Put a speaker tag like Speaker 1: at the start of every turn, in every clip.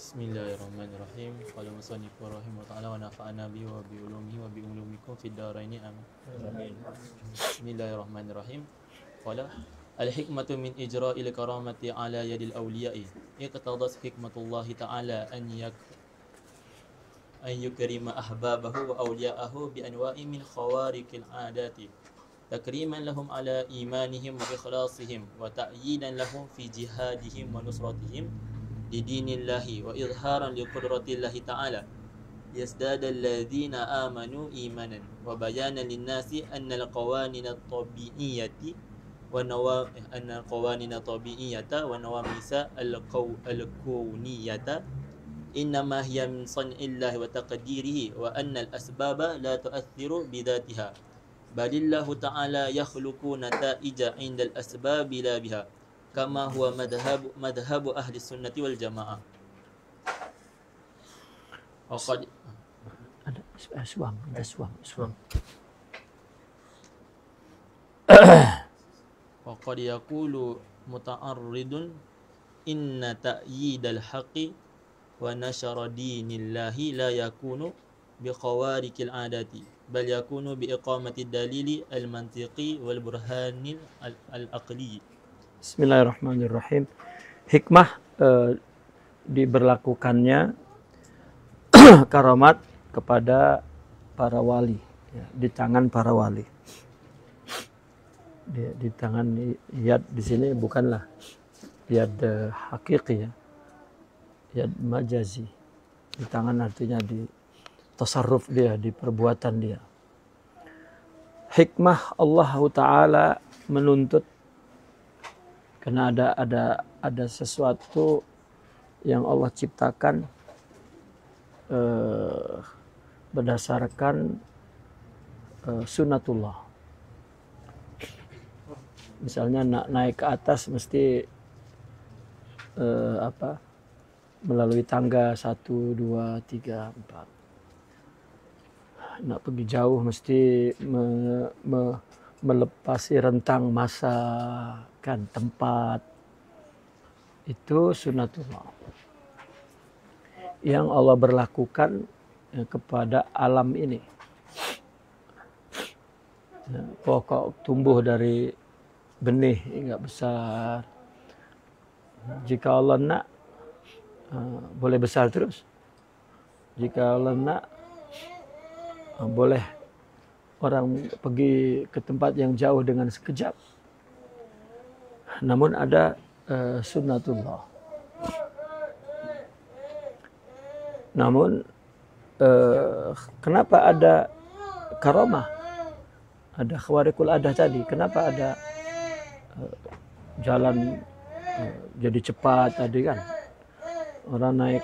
Speaker 1: Bismillahirrahmanirrahim. Qala musannif rahimahullah ta'ala wa nafa'ana bihi wa bi ulumihi wa bi ulumikum fid dharain amin. Bismillahirrahmanirrahim. Qala al-hikmatu min ijra'il karamati ala yadil awliya'i iqtadas hikmatullahi ta'ala an yukrima ahbabahu wa awliya'ahu bi anwa'i min khawariqil 'adati takriman lahum ala imanihim wa ikhlasihim wa ta'yidan lahum fi jihadihim wa nusratihim lidinillahi wa izharan liqudratillahi ta'ala yazdada alladhina amanu imanan wa bayanan linnasi anna alqawanina tabi'iyyati wa nawamisa alkawniyata innama hiya min san'illahi wa taqdirihi wa anna al-asbaba la tu'athiru bidatiha balillahu ta'ala yakhluqu nata'ija 'inda al-asbabi la biha kama huwa madhhabu ahli sunnati wal jamaah.
Speaker 2: Ada suam.
Speaker 1: Wa qad yaqulu muta'arridun inna ta'yidal haqqi wa nashara dinillahi la yakunu bi khawariqil 'adati bal yakunu bi iqamati dalili al-mantiqi wal burhanil al-aqli.
Speaker 2: Bismillahirrahmanirrahim. Hikmah diberlakukannya karamat kepada para wali, ya, di tangan para wali. Di tangan yad di sini bukanlah yad hakiki, ya, yad majazi. Di tangan artinya di tasarruf dia, di perbuatan dia. Hikmah Allah Ta'ala menuntut karena ada sesuatu yang Allah ciptakan berdasarkan sunnatullah. Misalnya naik ke atas mesti melalui tangga 1, 2, 3, 4. Nak pergi jauh mesti melepasi rentang masa, kan, tempat. Itu sunnatullah yang Allah berlakukan kepada alam ini. Ya, pokok tumbuh dari benih hingga besar. Jika Allah nak, boleh besar terus. Jika Allah nak, boleh orang pergi ke tempat yang jauh dengan sekejap. Namun ada sunnatullah. Namun kenapa ada karamah? Ada khawariqul adah tadi. Kenapa ada jalan jadi cepat tadi, kan? Orang naik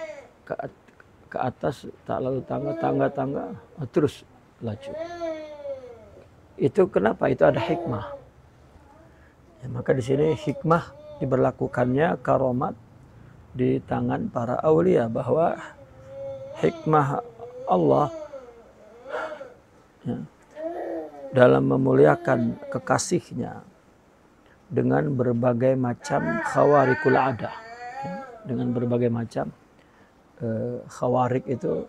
Speaker 2: ke atas tak lalu tangga terus laju. Itu kenapa? Itu ada hikmah. Ya, maka di sini hikmah diberlakukannya karomat di tangan para aulia, bahwa hikmah Allah, ya, dalam memuliakan kekasihnya dengan berbagai macam khawariqul adah, ya, dengan berbagai macam khawarik itu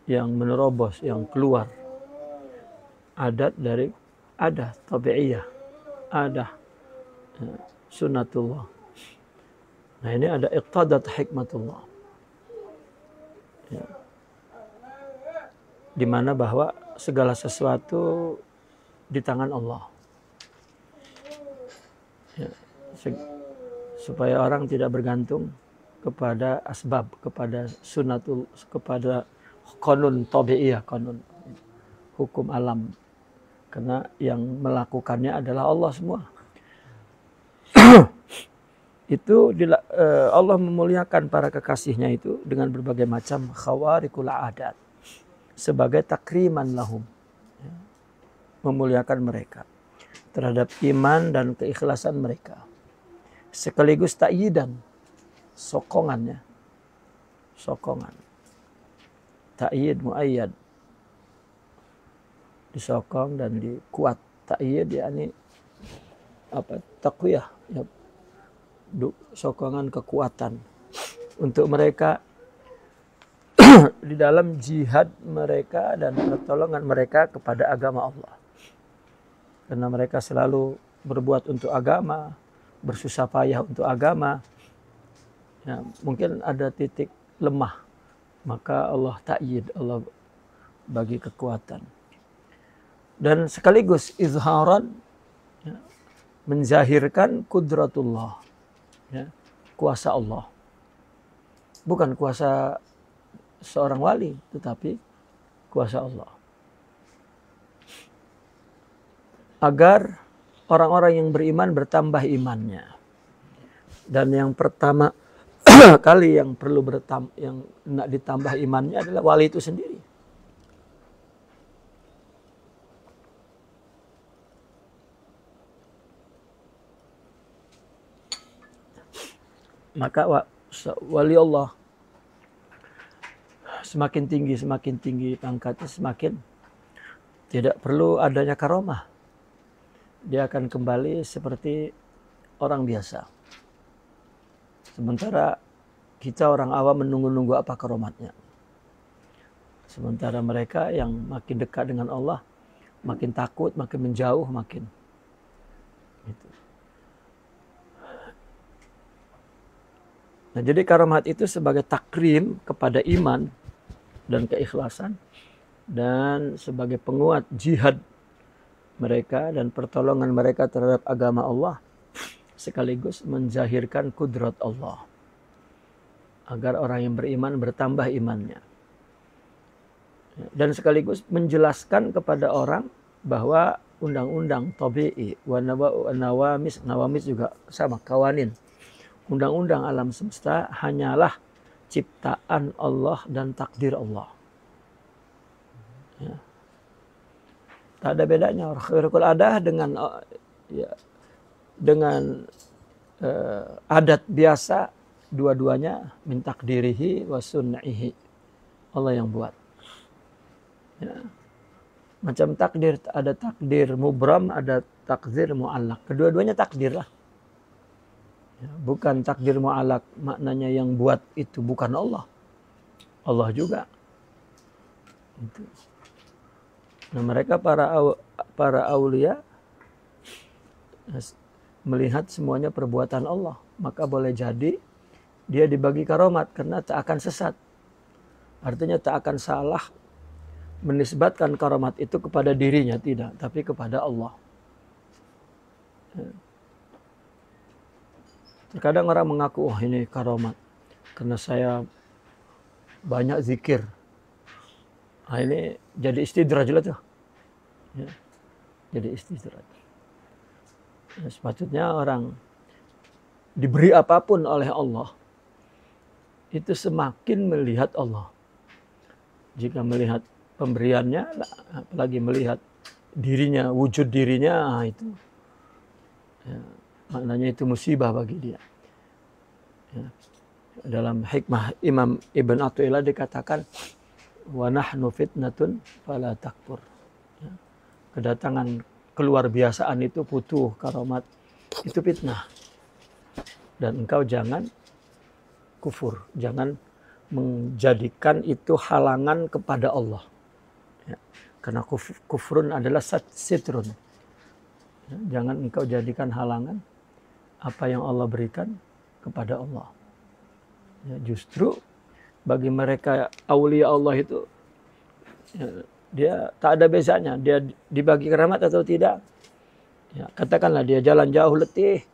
Speaker 2: yang menerobos, yang keluar adat dari adah tabi'iyah, adah sunnatullah. Nah, ini ada iqtadat hikmatullah, ya, di mana bahwa segala sesuatu di tangan Allah, ya, supaya orang tidak bergantung kepada asbab, kepada sunnatul, kepada qanun tabi'iyah, qanun hukum alam, karena yang melakukannya adalah Allah semua. Itu Allah memuliakan para kekasihnya itu dengan berbagai macam khawariqul adat sebagai takriman lahum, ya, memuliakan mereka terhadap iman dan keikhlasan mereka, sekaligus ta'yidan, sokongan ta'yid, muayyad, disokong dan dikuat. Ta'yid yakni taqwiyah, ya, sokongan kekuatan. untuk mereka di dalam jihad mereka dan pertolongan mereka kepada agama Allah. Karena mereka selalu berbuat untuk agama, bersusah payah untuk agama. Ya, mungkin ada titik lemah, maka Allah ta'yid, Allah bagi kekuatan. Dan sekaligus izharan, ya, menzahirkan kudratullah, ya, kuasa Allah. Bukan kuasa seorang wali, tetapi kuasa Allah. Agar orang-orang yang beriman bertambah imannya. Dan yang pertama kali yang perlu yang nak ditambah imannya adalah wali itu sendiri. Maka wali Allah semakin tinggi pangkatnya, semakin tidak perlu adanya karomah. Dia akan kembali seperti orang biasa. Sementara kita orang awam menunggu-nunggu apa karomatnya. Sementara mereka yang makin dekat dengan Allah, makin takut, makin menjauh, makin gitu. Nah, jadi karomat itu sebagai takrim kepada iman dan keikhlasan, dan sebagai penguat jihad mereka dan pertolongan mereka terhadap agama Allah, sekaligus menzahirkan kudrat Allah agar orang yang beriman bertambah imannya, dan sekaligus menjelaskan kepada orang bahwa undang-undang tabi'i wa nawamis juga sama, kawanin, undang-undang alam semesta hanyalah ciptaan Allah dan takdir Allah. Ya. Tak ada bedanya khairul adah dengan adat biasa, dua-duanya min takdirihi wa sun'ihi, Allah yang buat. Ya. Macam takdir, ada takdir mubram, ada takdir mu'allak. Kedua-duanya takdir lah. Ya, bukan takdir mu'allak maknanya yang buat itu bukan Allah. Allah juga. Itu. Nah, mereka para aulia melihat semuanya perbuatan Allah, maka boleh jadi dia dibagi karomat karena tak akan sesat. Artinya tak akan salah menisbatkan karomat itu kepada dirinya, tidak, tapi kepada Allah. Terkadang orang mengaku, oh ini karomat karena saya banyak zikir. Nah, ini jadi istidraj lah tuh. Ya, jadi istidraj. Ya, sepatutnya orang diberi apapun oleh Allah itu semakin melihat Allah. Jika melihat pemberiannya, apalagi melihat dirinya, wujud dirinya, itu ya, maknanya itu musibah bagi dia. Ya. Dalam hikmah Imam Ibn Athaillah dikatakan, wa nahnu fitnatun fala takfur. Ya. Kedatangan keluar biasaan itu butuh karomat, itu fitnah. Dan engkau jangan kufur, jangan menjadikan itu halangan kepada Allah. Ya. Karena kufrun adalah sitrun. Ya. Jangan engkau jadikan halangan apa yang Allah berikan kepada Allah. Ya, justru bagi mereka aulia Allah itu, ya, dia tak ada bezanya. Dia dibagi keramat atau tidak. Ya, katakanlah dia jalan jauh letih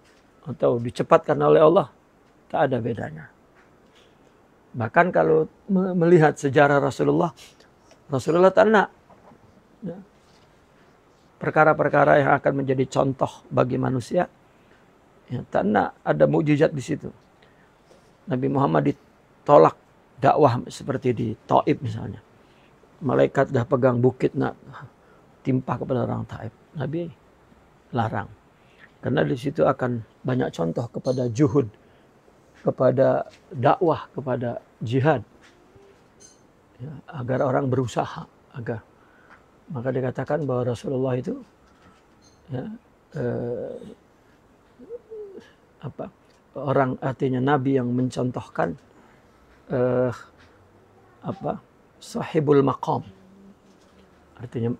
Speaker 2: atau dicepatkan oleh Allah, tak ada bedanya. Bahkan kalau melihat sejarah Rasulullah tak nak, ya, perkara-perkara yang akan menjadi contoh bagi manusia, ya, tak nak ada mukjizat di situ. Nabi Muhammad ditolak dakwah seperti di Taif misalnya. Malaikat dah pegang bukit nak timpah kepada orang Taif. Nabi larang. Karena di situ akan banyak contoh kepada juhud, kepada dakwah, kepada jihad. Ya, agar orang berusaha, agar. Maka dikatakan bahwa Rasulullah itu, ya, orang, artinya Nabi yang mencontohkan sahibul maqam. Artinya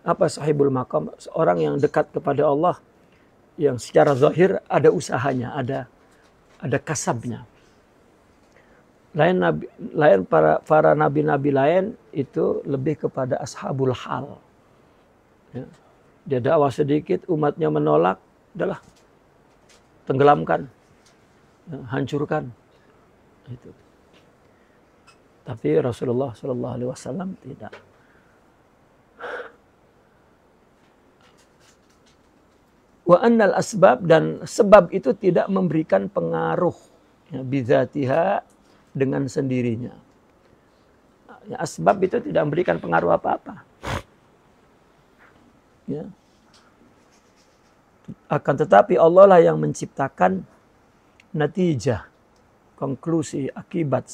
Speaker 2: apa sahibul maqam? Orang yang dekat kepada Allah, yang secara zahir ada usahanya, ada kasabnya. Lain para nabi-nabi lain itu lebih kepada ashabul hal. Ya. Dia dakwah sedikit, umatnya menolak, adalah tenggelamkan, ya, hancurkan. Itu. Tapi Rasulullah Shallallahu Alaihi Wasallam tidak. Wa annal asbab, dan sebab itu tidak memberikan pengaruh, ya, bidzatiha, dengan sendirinya. Ya, asbab itu tidak memberikan pengaruh apa-apa. Ya. Akan tetapi Allah lah yang menciptakan natijah, konklusi, akibat,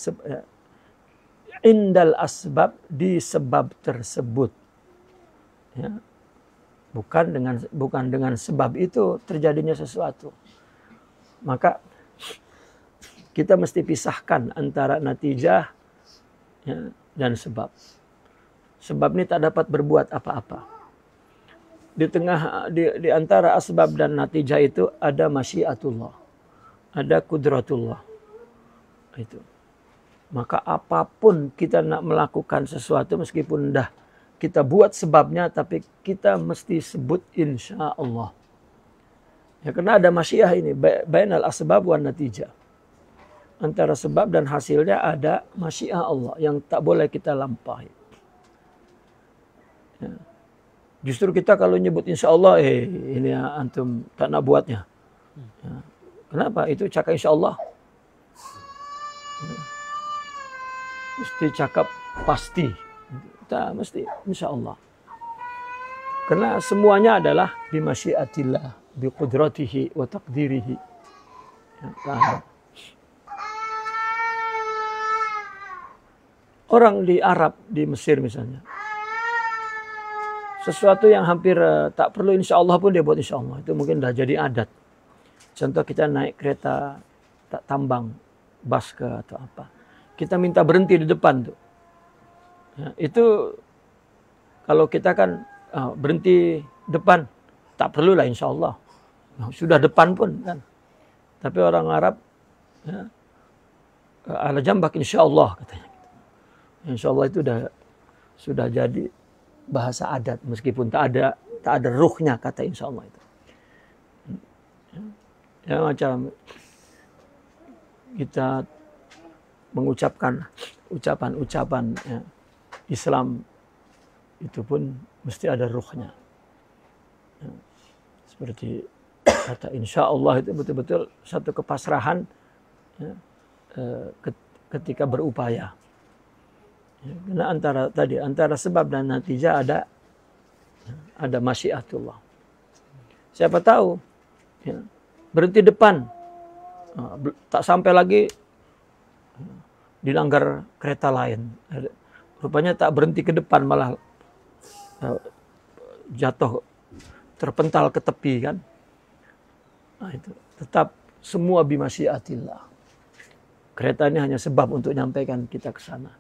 Speaker 2: indal asbab, di sebab tersebut. Ya. Bukan dengan sebab itu terjadinya sesuatu. Maka kita mesti pisahkan antara natijah, ya, dan sebab. Sebab ini tak dapat berbuat apa-apa. Di antara asbab dan natijah itu ada masyiatullah, ada kudratullah. Itu. Maka apapun kita nak melakukan sesuatu, meskipun dah kita buat sebabnya, tapi kita mesti sebut insya Allah. Ya, karena ada masyiah ini, bainal asbab wan natijah. Antara sebab dan hasilnya ada masyiah Allah yang tak boleh kita lampaui. Ya. Justru kita kalau nyebut insya Allah, ini ya, antum tak nak buatnya. Ya. Kenapa? Itu cakap insya Allah. Ya. Mesti cakap pasti. Tak mesti insya Allah. Karena semuanya adalah bimasyiatillah, biqudratihi wa taqdirihi. Ya, orang di Arab, di Mesir misalnya, sesuatu yang hampir tak perlu insya Allah pun dia buat insya Allah. Itu mungkin dah jadi adat. Contoh kita naik kereta tak tambang, bus ke atau apa. Kita minta berhenti di depan tuh. Ya, itu kalau kita kan berhenti depan, tak perlulah insya Allah. Nah, sudah depan pun kan. Tapi orang Arab, ya, ala jambak insya Allah katanya. Insya Allah itu sudah jadi bahasa adat, meskipun tak ada ruhnya kata insya Allah itu. Ya, macam kita mengucapkan ucapan-ucapan, ya, Islam itu pun mesti ada ruhnya. Ya, seperti kata insya Allah itu betul-betul satu kepasrahan, ya, ketika berupaya. Ya, karena antara sebab dan natijah ada masyiatullah. Siapa tahu, ya, berhenti depan, tak sampai lagi dilanggar kereta lain. Rupanya tak berhenti ke depan, malah jatuh, terpental ke tepi kan. Nah, itu tetap semua bimasyiatillah. Kereta ini hanya sebab untuk menyampaikan kita ke sana.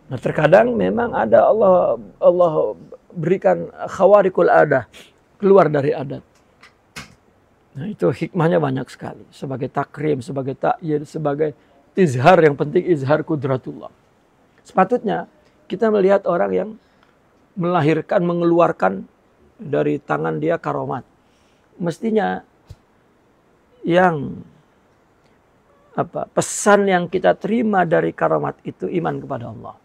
Speaker 2: Nah, terkadang memang ada Allah berikan khawarikul adah, keluar dari adat. Nah, itu hikmahnya banyak sekali. Sebagai takrim, sebagai ta'yid, sebagai izhar, yang penting izhar kudratullah. Sepatutnya kita melihat orang yang melahirkan, mengeluarkan dari tangan dia karomat. Mestinya yang pesan yang kita terima dari karomat itu iman kepada Allah.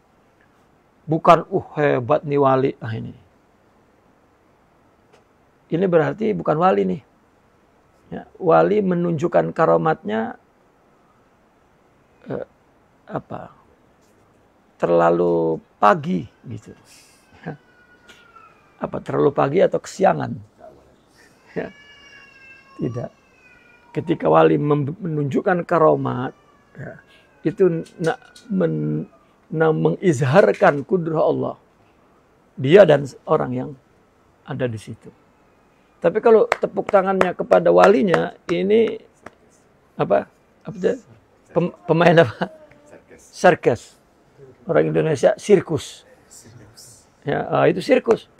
Speaker 2: Bukan hebat nih wali. Ini berarti bukan wali nih. Ya, wali menunjukkan karomatnya terlalu pagi gitu. Ya. Terlalu pagi atau kesiangan? Ya. Tidak. Ketika wali menunjukkan karomat, ya, itu mengizharkan kudrah Allah, dia dan orang yang ada di situ. Tapi kalau tepuk tangannya kepada walinya, ini Apa itu? Pemain apa? Sirkus. Orang Indonesia sirkus. Ya, itu sirkus.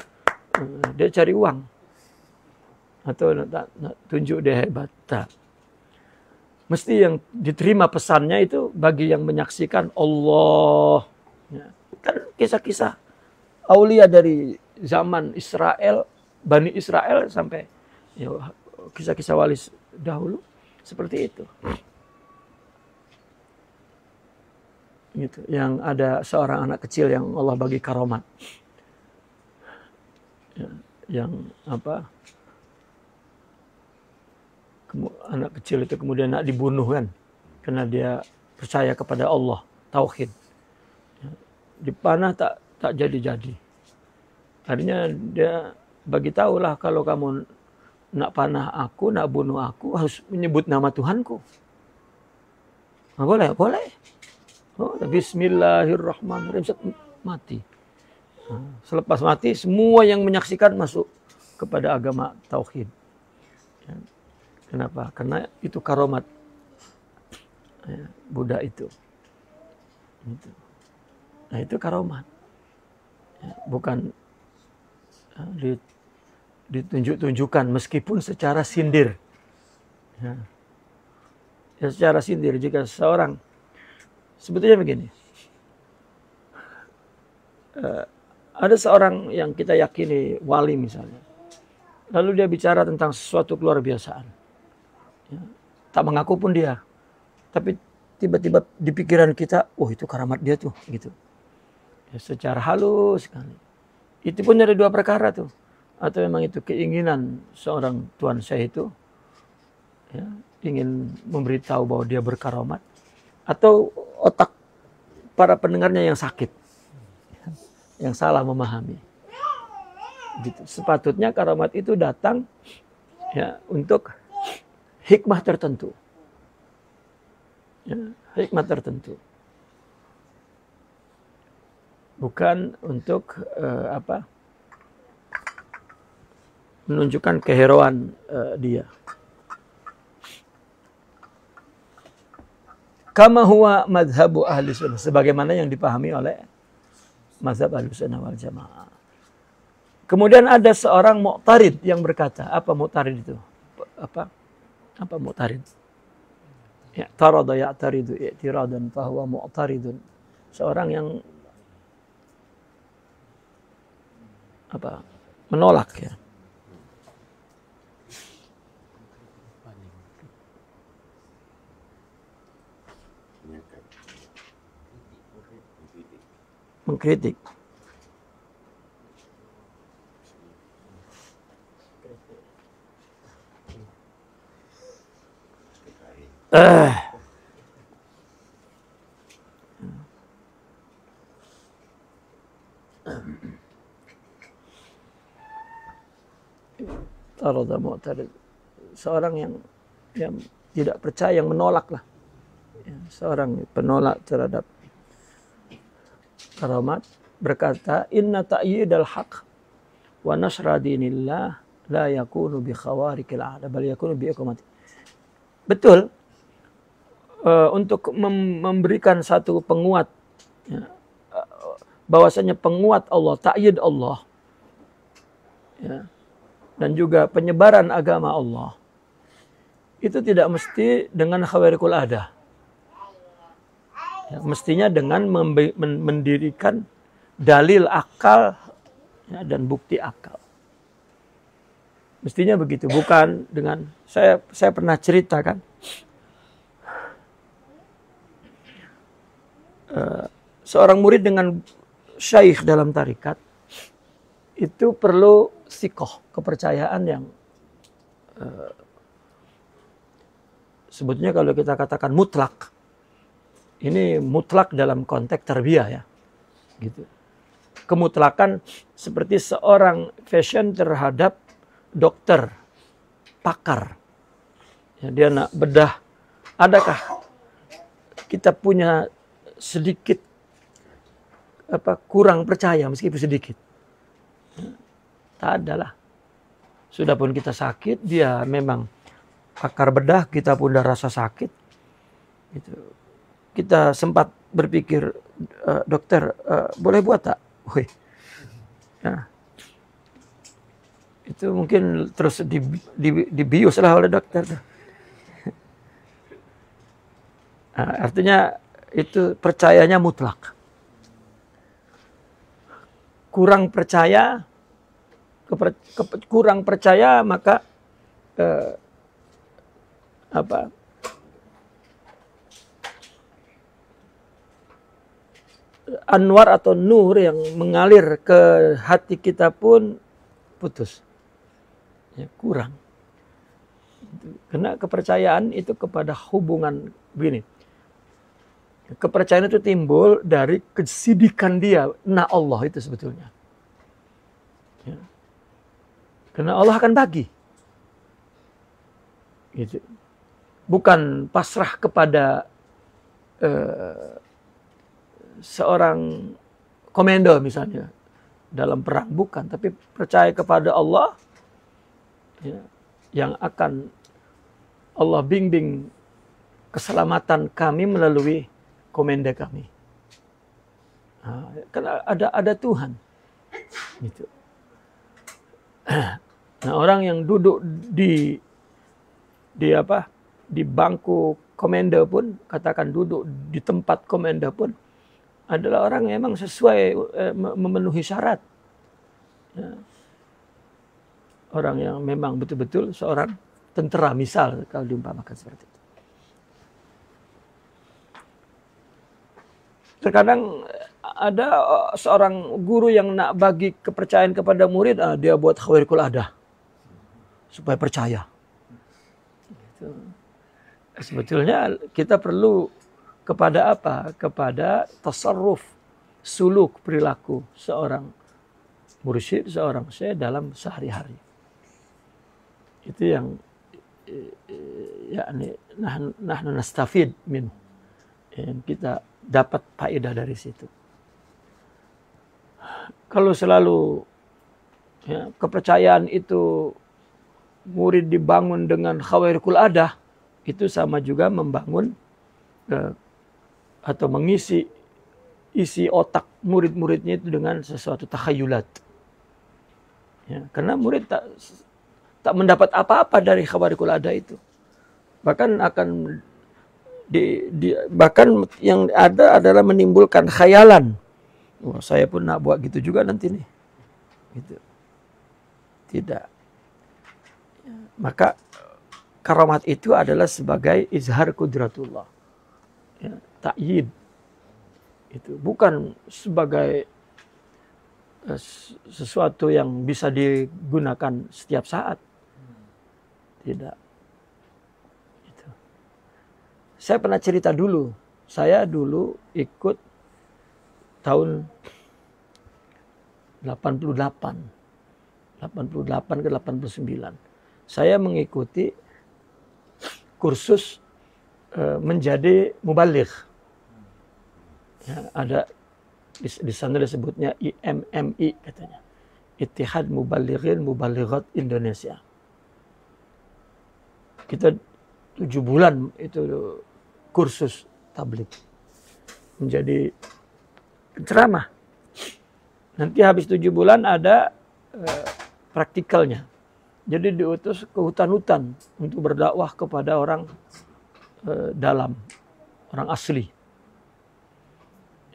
Speaker 2: Dia cari uang. Atau nak tunjuk dia hebat. Tak. Mesti yang diterima pesannya itu bagi yang menyaksikan Allah. Ya. Kan kisah-kisah aulia dari zaman Israel, Bani Israel sampai ya, kisah-kisah wali dahulu seperti itu. Gitu. Yang ada seorang anak kecil yang Allah bagi karomat. Ya, yang apa? Anak kecil itu kemudian nak dibunuh kan, karena dia percaya kepada Allah, tauhid. Ya, dipanah tak jadi-jadi. Akhirnya dia bagi tahulah kalau kamu nak panah aku, nak bunuh aku harus menyebut nama Tuhanku. Nah, boleh. Oh, Bismillahirrahmanirrahim, mati. Nah, selepas mati semua yang menyaksikan masuk kepada agama tauhid. Ya. Kenapa? Karena itu karomat ya, Buddha itu. Nah itu karomat. Ya, bukan ditunjuk-tunjukkan meskipun secara sindir. Ya. Ya, secara sindir jika seorang sebetulnya begini. Ada seorang yang kita yakini wali misalnya. Lalu dia bicara tentang sesuatu keluar biasaan. Ya, tak mengaku pun dia, tapi tiba-tiba di pikiran kita, oh itu karamat dia tuh, gitu. Ya, secara halus sekali. Itu pun ada dua perkara tuh, atau memang itu keinginan seorang tuan saya itu, ya, ingin memberitahu bahwa dia berkaramat, atau otak para pendengarnya yang sakit, yang salah memahami. Gitu. Sepatutnya karamat itu datang, ya, untuk hikmah tertentu. Ya, hikmah tertentu. Bukan untuk menunjukkan keheroan dia. Kama huwa madhabu ahli sunnah. Sebagaimana yang dipahami oleh mazhab ahli sunnah wal jamaah. Kemudian ada seorang mu'tarid yang berkata. Apa mu'tarid itu? Apa mu'tarid? I'tarada ya'taridu i'tiradan fahuwa mu'taridun. Seorang yang menolak ya. Mengkritik. Tarada mu'tarid. Seorang yang tidak percaya, yang menolak lah. Ya, seorang penolak terhadap karamat berkata, inna ta'yidal haq wa nasra dinillah la yakunu bi khawarikil 'ada bal yakunu bi iqamati. Betul. Untuk memberikan satu penguat, ya, bahwasanya penguat Allah, ta'yid Allah, ya, dan juga penyebaran agama Allah, itu tidak mesti dengan khawarikul ada. Ya, mestinya dengan mendirikan dalil akal, ya, dan bukti akal. Mestinya begitu, bukan dengan saya pernah ceritakan. Seorang murid dengan syaikh dalam tarikat itu perlu sikoh, kepercayaan yang sebetulnya kalau kita katakan mutlak, ini mutlak dalam konteks tarbiyah ya, gitu. Kemutlakan seperti seorang passion terhadap dokter, pakar, ya, dia nak bedah, adakah kita punya sedikit kurang percaya meskipun sedikit? Tak ada lah. Sudah pun kita sakit, dia memang pakar bedah, kita pun dah rasa sakit. Gitu. Kita sempat berpikir, dokter, boleh buat tak? Wih. Nah, itu mungkin terus dibius lah oleh dokter. Nah, artinya itu percayanya mutlak. Kurang percaya, kurang percaya maka anwar atau nur yang mengalir ke hati kita pun putus. Ya, kurang. Karena kepercayaan itu kepada hubungan begini. Kepercayaan itu timbul dari kesidikan dia. Nah, Allah itu sebetulnya. Ya. Karena Allah akan bagi. Gitu. Bukan pasrah kepada seorang komando misalnya dalam perang, bukan, tapi percaya kepada Allah, ya, yang akan Allah bimbing keselamatan kami melalui komanda kami. Nah, karena ada Tuhan. Gitu. Nah, orang yang duduk di bangku komanda pun, katakan duduk di tempat komanda pun, adalah orang yang memang sesuai memenuhi syarat. Ya. Orang yang memang betul-betul seorang tentara, misal kalau diumpamakan seperti itu. Terkadang ada seorang guru yang nak bagi kepercayaan kepada murid, dia buat khawarikul adah supaya percaya. Gitu. Sebetulnya kita perlu kepada apa? Kepada tasarruf, suluk, perilaku seorang mursyid, seorang syekh dalam sehari-hari. Itu yang yakni nahnu nastafid min, yang kita dapat faedah dari situ. Kalau selalu ya, kepercayaan itu murid dibangun dengan khawarikul adah, itu sama juga membangun atau mengisi otak murid-muridnya itu dengan sesuatu takhayulat. Ya, karena murid tak mendapat apa-apa dari khawarikul adah itu. Bahkan akan bahkan yang ada adalah menimbulkan khayalan. Wah, saya pun nak buat gitu juga nanti nih. Gitu. Tidak. Ya, maka karamat itu adalah sebagai izhar kudratullah. Ya, ta'yid. Itu bukan sebagai sesuatu yang bisa digunakan setiap saat. Tidak. Itu. Saya pernah cerita dulu. Saya dulu ikut tahun 88 ke 89. Saya mengikuti kursus menjadi mubaligh. Ya, ada di sana disebutnya IMMI katanya. Ittihad Mubalighin Mubalighat Indonesia. Kita 7 bulan itu kursus tabligh. Menjadi penceramah. Nanti habis 7 bulan ada praktikalnya. Jadi diutus ke hutan-hutan untuk berdakwah kepada orang dalam, orang asli.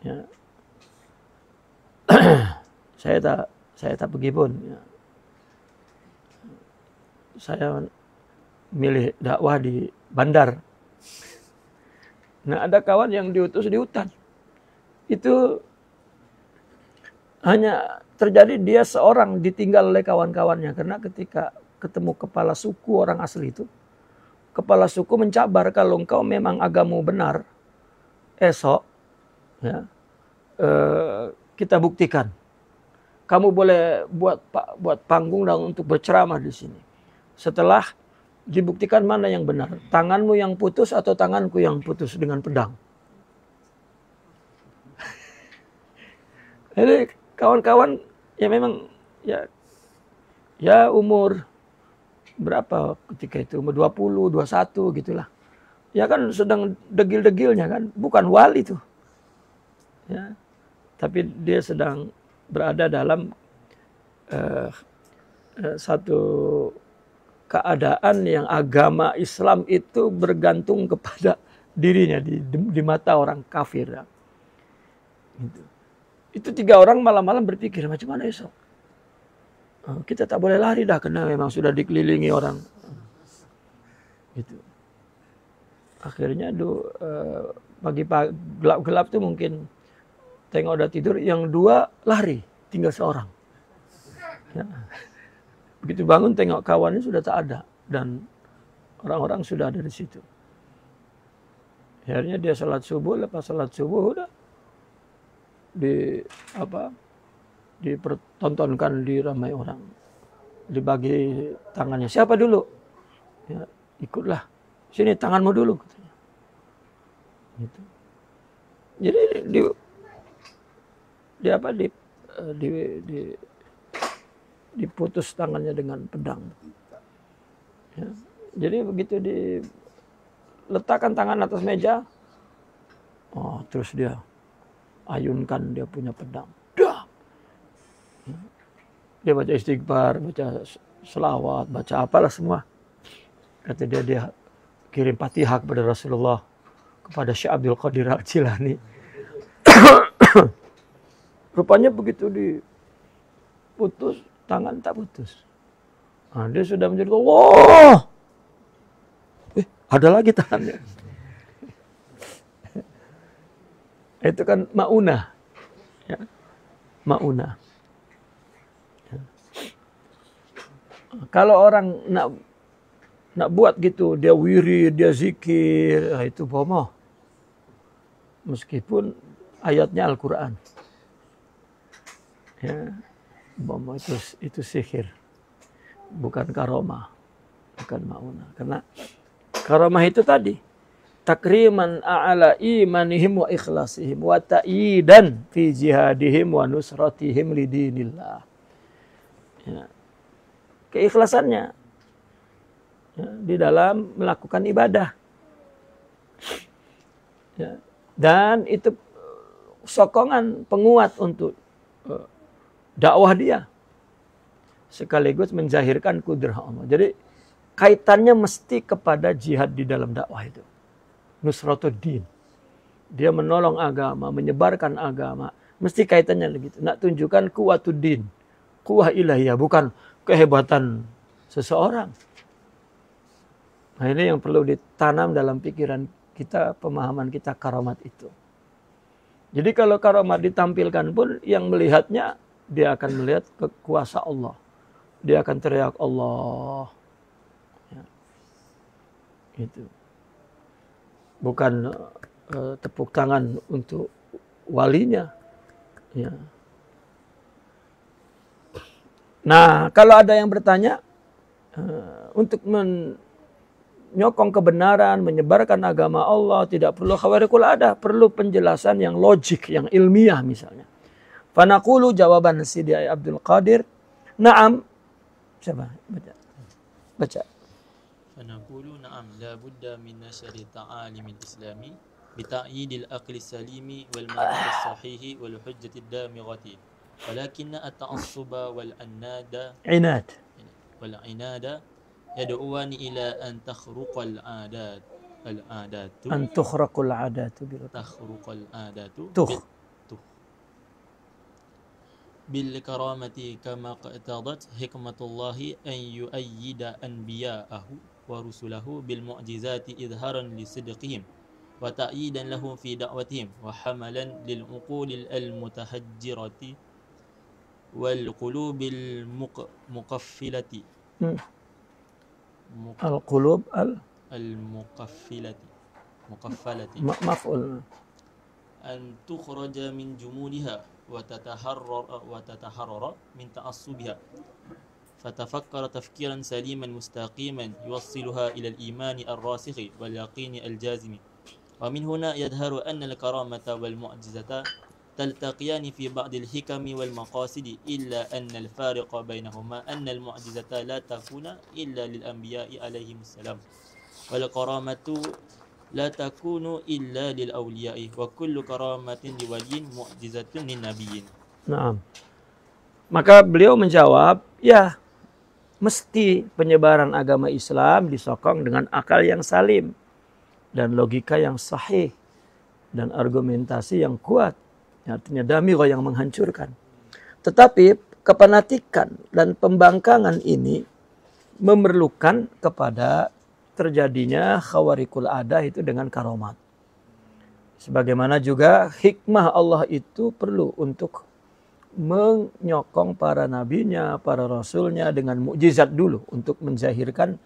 Speaker 2: Ya. saya tak pergi pun. Ya. Saya milih dakwah di bandar. Nah, ada kawan yang diutus di hutan. Itu hanya terjadi dia seorang ditinggal oleh kawan-kawannya. Karena ketika ketemu kepala suku orang asli itu, kepala suku mencabar, kalau engkau memang agamamu benar, esok ya, kita buktikan. Kamu boleh buat panggung dan untuk berceramah di sini. Setelah dibuktikan mana yang benar, tanganmu yang putus atau tanganku yang putus dengan pedang. Jadi kawan-kawan ya memang ya umur berapa ketika itu, umur 20, 21 gitulah. Ya kan sedang degil-degilnya kan, bukan wali tuh. Ya. Tapi dia sedang berada dalam satu keadaan yang agama Islam itu bergantung kepada dirinya di mata orang kafir. Gitu. Itu 3 orang malam-malam berpikir, macam mana esok? Kita tak boleh lari dah, karena memang sudah dikelilingi orang. Gitu. Akhirnya pagi gelap-gelap tuh mungkin tengok udah tidur, yang 2 lari, tinggal seorang. Ya. Begitu bangun tengok kawannya sudah tak ada dan orang-orang sudah ada di situ. Akhirnya dia salat subuh, lepas salat subuh udah dipertontonkan di ramai orang. Dibagi tangannya. Siapa dulu? Ya, ikutlah. Sini tanganmu dulu katanya. Gitu. Jadi diputus tangannya dengan pedang. Ya. Jadi begitu diletakkan tangan atas meja, terus dia ayunkan dia punya pedang. Dah. Ya. Dia baca istighfar, baca selawat, baca apalah semua. Kata dia kirim Fatihah kepada Rasulullah, kepada Syekh Abdul Qadir Al-Jilani. Rupanya begitu diputus, tangan tak putus. Nah, dia sudah menjadi Allah. Ada lagi tangannya. Itu kan maunah. Ya. Maunah. Ya. Kalau orang nak buat gitu, dia wirid, dia zikir, itu bomoh. Meskipun ayatnya Al-Quran. Ya. Bomoh itu sihir. Bukan karomah. Bukan maunah. Karena karomah itu tadi. Takriman a'ala imanihim wa ikhlasihim. Wa ta'idan fi jihadihim wa nusratihim lidinillah. Ya. Keikhlasannya. Ya, di dalam melakukan ibadah. Ya. Dan itu sokongan penguat untuk dakwah dia. Sekaligus menzahirkan kudrah Allah. Jadi kaitannya mesti kepada jihad di dalam dakwah itu. Nusratuddin. Dia menolong agama, menyebarkan agama. Mesti kaitannya begitu. Nak tunjukkan kuwatuddin. Kuwah ilahiyah, bukan kehebatan seseorang. Nah, ini yang perlu ditanam dalam pikiran kita, pemahaman kita karamat itu. Jadi kalau karamat ditampilkan pun yang melihatnya, dia akan melihat kuasa Allah. Dia akan teriak Allah. Ya. Itu. Bukan tepuk tangan untuk walinya. Ya. Nah, kalau ada yang bertanya, untuk menyokong kebenaran, menyebarkan agama Allah, tidak perlu khawarikul ada, perlu penjelasan yang logik, yang ilmiah misalnya. Fanaqulu jawaban Sidi Abdul Qadir, na'am. Siapa? Baca.
Speaker 1: فنقول نعم لا بد من نشر تعاليم الإسلام بتأييد العقل السليم والمنطق الصحيح والحجة الدامغة ولكن التعصب والعناد يدعوان إلى أن تخرق العادات أن تخرق العادات بالكرامة كما اقتضت حكمة الله أن يؤيد أنبياءه ورسله بالمعجزات إظهارا لصدقهم وتأييدا لهم في دعوتهم وحملا للعقول المتهجرة والقلوب المقفلة
Speaker 2: القلوب
Speaker 1: المقفلة
Speaker 2: مفعول
Speaker 1: أن تخرج من جمودها وتتحرر من تعصبها فتفكر تفكيرا سليما مستقيما يوصلها إلى الإيمان الراسخ واليقين الجازم ومن هنا يظهر أن الكرامة والمعجزة تلتقيان في بعض الحكم والمقاصد إلا أن الفارق بينهما أن المعجزة لا تكون إلا للأنبياء عليهم السلام والكرامة la takunu illa lil awliya'i wa kullu karamatin liwaliyin mu'jizatun lin nabiyyin.
Speaker 2: Nah, maka beliau menjawab, ya mesti penyebaran agama Islam disokong dengan akal yang salim dan logika yang sahih dan argumentasi yang kuat. Artinya damigha yang menghancurkan. Tetapi kepanatikan dan pembangkangan ini memerlukan kepada terjadinya khawarikul adah itu dengan karomat. Sebagaimana juga hikmah Allah itu perlu untuk menyokong para nabinya, para rasulnya dengan mukjizat dulu untuk menzahirkan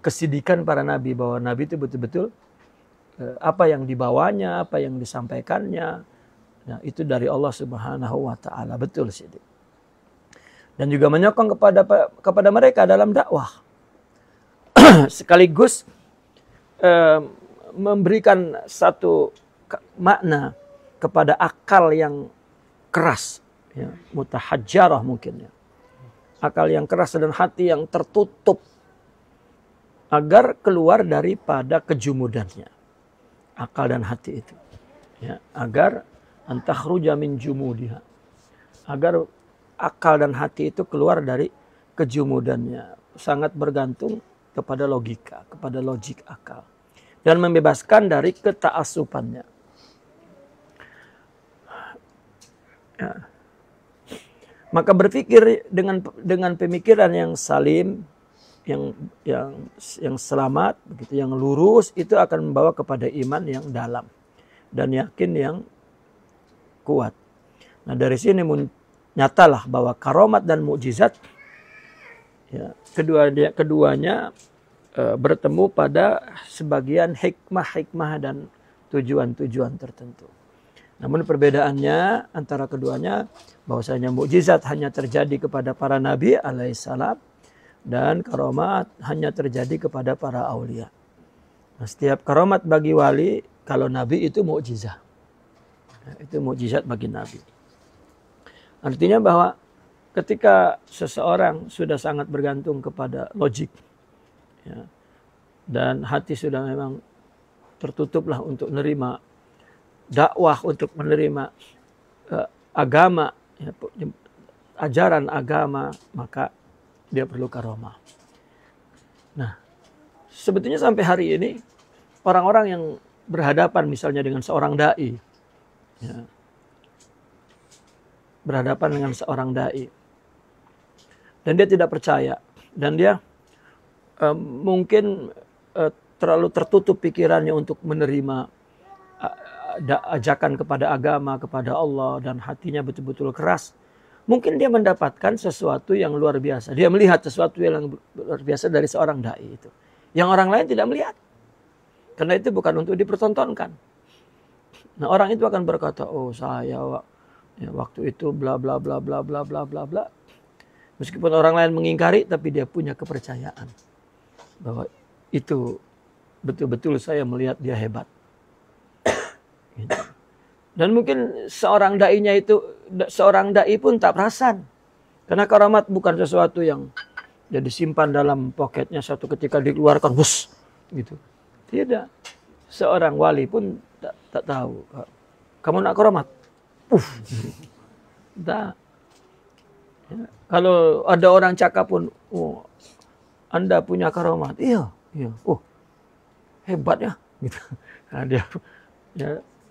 Speaker 2: kesidikan para nabi, bahwa nabi itu betul-betul apa yang dibawanya, apa yang disampaikannya, nah, itu dari Allah Subhanahu wa taala, betul sih. Dan juga menyokong kepada mereka dalam dakwah. Sekaligus memberikan satu makna kepada akal yang keras, ya, mutahajjarah mungkin, ya. Akal yang keras dan hati yang tertutup agar keluar daripada kejumudannya. Akal dan hati itu, ya, agar antakhruja min jumudiha, agar akal dan hati itu keluar dari kejumudannya, sangat bergantung kepada logika, kepada logik akal, dan membebaskan dari ketaasupannya. Ya. Maka berpikir dengan pemikiran yang salim, yang selamat, begitu, yang lurus, itu akan membawa kepada iman yang dalam dan yakin yang kuat. Nah, dari sini nyatalah bahwa karomat dan mukjizat, ya, keduanya bertemu pada sebagian hikmah-hikmah dan tujuan-tujuan tertentu. Namun perbedaannya antara keduanya bahwasanya mukjizat hanya terjadi kepada para nabi alaihissalam dan karomat hanya terjadi kepada para aulia. Nah, setiap karomat bagi wali, kalau nabi itu mukjizat. Nah, itu mukjizat bagi nabi. Artinya bahwa ketika seseorang sudah sangat bergantung kepada logik, ya, dan hati sudah memang tertutuplah untuk menerima dakwah, untuk menerima agama, ya, ajaran agama, maka dia perlu karomah. Nah, sebetulnya sampai hari ini orang-orang yang berhadapan misalnya dengan seorang dai, ya, berhadapan dengan seorang dai dan dia tidak percaya, dan dia mungkin terlalu tertutup pikirannya untuk menerima ajakan kepada agama, kepada Allah, dan hatinya betul-betul keras. Mungkin dia mendapatkan sesuatu yang luar biasa, dia melihat sesuatu yang luar biasa dari seorang dai itu yang orang lain tidak melihat, karena itu bukan untuk dipertontonkan. Nah, orang itu akan berkata, oh saya waktu itu bla bla bla bla bla bla bla bla. Meskipun orang lain mengingkari, tapi dia punya kepercayaan bahwa itu betul-betul saya melihat dia hebat. Gitu. Dan mungkin seorang dai pun tak perasan, karena karamat bukan sesuatu yang dia disimpan dalam poketnya, satu ketika dikeluarkan, bus, gitu. Tidak. Seorang wali pun tak tahu. Kamu nak karamat? Nah, ya, kalau ada orang cakap pun, oh, Anda punya karamat, iya, oh, hebat ya, gitu. Nah, dia, ya.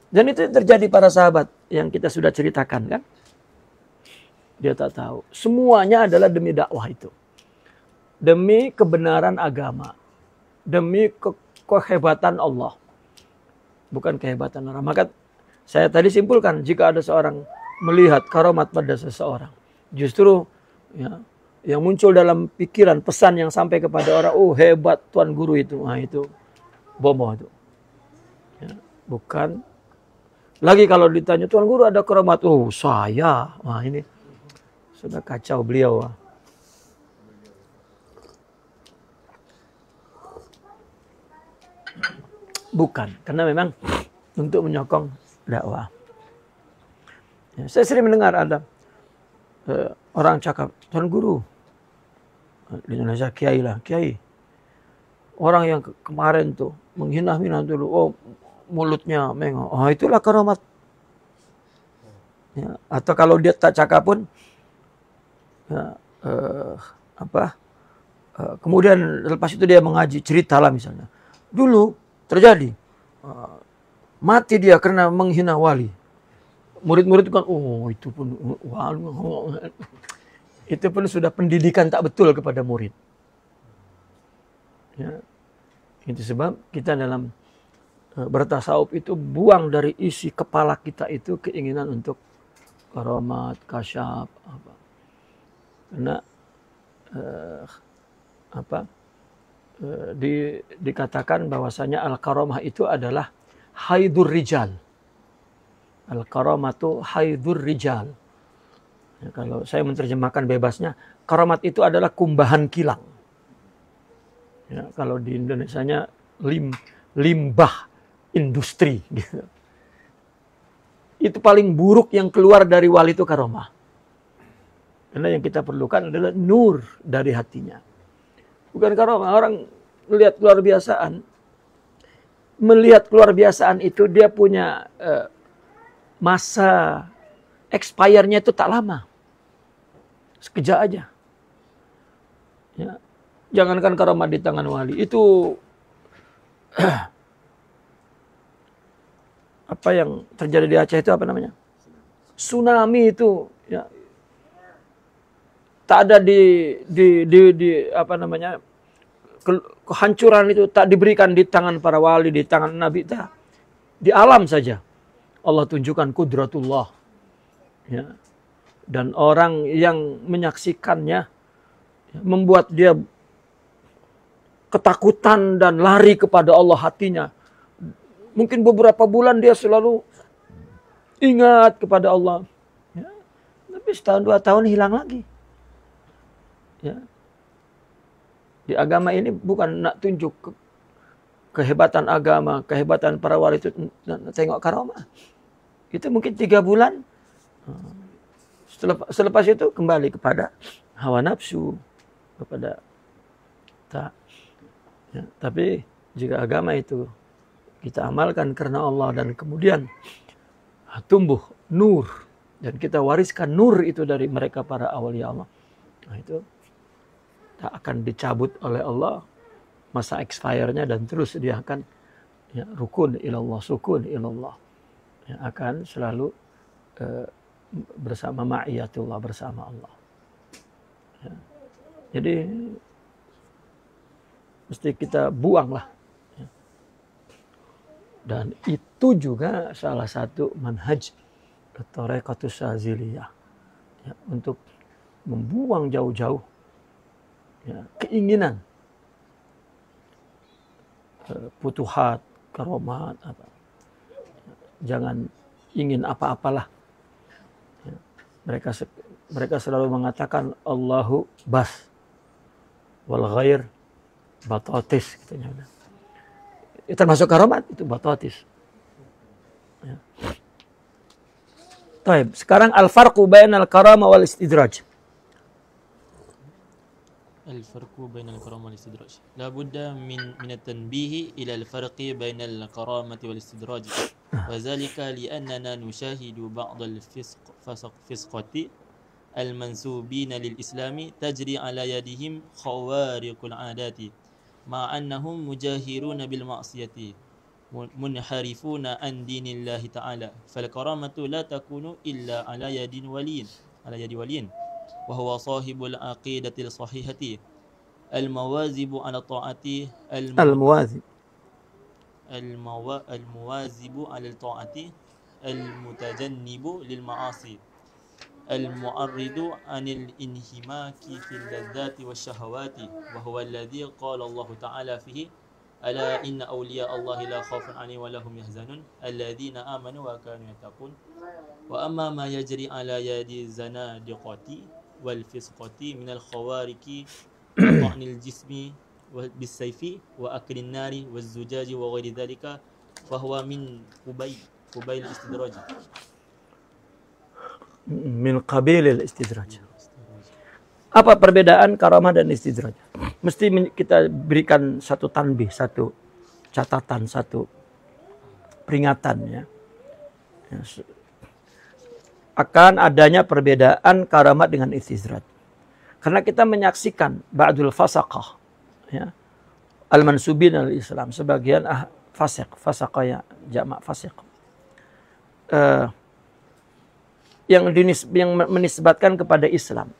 Speaker 2: Dan itu terjadi para sahabat yang kita sudah ceritakan, kan? Dia tak tahu. Semuanya adalah demi dakwah itu, demi kebenaran agama, demi kehebatan Allah, bukan kehebatan orang. Maka saya tadi simpulkan, jika ada seorang melihat karamat pada seseorang, justru, ya, yang muncul dalam pikiran, pesan yang sampai kepada orang, oh hebat tuan guru itu, nah itu bomoh itu, ya, bukan. Lagi kalau ditanya tuan guru ada karamat, oh saya, wah ini sudah kacau beliau. Bukan, karena memang untuk menyokong dakwah. Ya, saya sering mendengar ada orang cakap, tuan guru, di Indonesia kiai lah, kiai, orang yang kemarin tuh menghina-hina dulu, oh mulutnya mengong, oh itulah karamat. Ya, atau kalau dia tak cakap pun, ya, kemudian lepas itu dia mengaji cerita lah misalnya. Dulu terjadi mati dia karena menghina wali. Murid-murid kan, oh itu pun wali, itu pun sudah pendidikan tak betul kepada murid. Ya, itu sebab kita dalam bertasawuf itu buang dari isi kepala kita itu keinginan untuk karamat, kasyaf, apa. Karena dikatakan bahwasanya al-karamah itu adalah haidur rijal. Al-karamah itu haidur rijal. Ya, kalau saya menerjemahkan bebasnya, karamat itu adalah kumbahan kilang. Ya, kalau di Indonesianya limbah industri gitu. Itu paling buruk yang keluar dari wali itu karamah. Karena yang kita perlukan adalah nur dari hatinya. Bukan karamah. Orang melihat luar biasaan. Melihat luar biasaan itu dia punya masa expire-nya itu tak lama. Sekejap aja. Ya. Jangankan karamah di tangan wali. Itu apa yang terjadi di Aceh itu apa namanya? Tsunami itu. Ya. Tak ada di apa namanya, kehancuran itu tak diberikan di tangan para wali, di tangan nabi, tak. Di alam saja Allah tunjukkan kudratullah, ya. Dan orang yang menyaksikannya membuat dia ketakutan dan lari kepada Allah hatinya. Mungkin beberapa bulan dia selalu ingat kepada Allah, ya. Tapi setahun 2 tahun hilang lagi. Ya. Di agama ini bukan nak tunjuk kehebatan agama, kehebatan para wali itu, tengok karamah. Itu mungkin 3 bulan. Selepas itu kembali kepada hawa nafsu, kepada tak. Ya, tapi jika agama itu kita amalkan karena Allah dan kemudian tumbuh nur dan kita wariskan nur itu dari mereka para awliya Allah, nah itu tak akan dicabut oleh Allah masa expire-nya dan terus dia akan, ya, rukun ilallah, sukun ilallah, ya, akan selalu bersama ma'iyatullah, bersama Allah. Ya. Jadi mesti kita buanglah. Ya. Dan itu juga salah satu manhaj Thariqatus Syadziliyah, ya, untuk membuang jauh-jauh, ya, keinginan futuhat, karomat, apa. Jangan ingin apa-apalah. Ya. Mereka selalu mengatakan Allahu bas wal ghair batatis, katanya. Itu termasuk karomat, itu batatis. Ya. Taib. Sekarang al-farqu bainal karama wal istidraj.
Speaker 1: الفرق بين الكرامة والاستدراج لا بد من التنبيه إلى الفرق بين الكرامة والاستدراج وذلك لأننا نشاهد بعض الفسقة المنسوبين للإسلام تجري على يدهم خوارق العادات مع أنهم مجاهرون بالمعصية منحرفون عن دين الله تعالى فالكرامة لا تكون إلا على يد ولي وهو صاحب العقيدة الصحيحة المواظب على الطاعة المواظب على الطاعة المتجنب للمعاصي المعرض عن الانهماك في اللذات والشهوات وهو الذي قال الله تعالى فيه ألا إن أولياء الله لا خوف عليهم ولا هم يحزنون الذين آمنوا وكانوا يتقون وأما ما يجري على يد الزنادقة والفسقة من الخوارق وطعن الجسم بالسيف وأكل النار والزجاج وغير ذلك فهو من قبيل الاستدراج
Speaker 2: min qabil al-istidraj. Apa perbedaan karamah dan istidraj? mesti kita berikan satu tanbih, satu catatan, satu peringatan ya. Akan adanya perbedaan karamat dengan istizrad. Karena kita menyaksikan ba'dul fasaqah ya, al-mansubin al-Islam, sebagian fasaqah ya, jamak fasiq. Yang menisbatkan kepada Islam.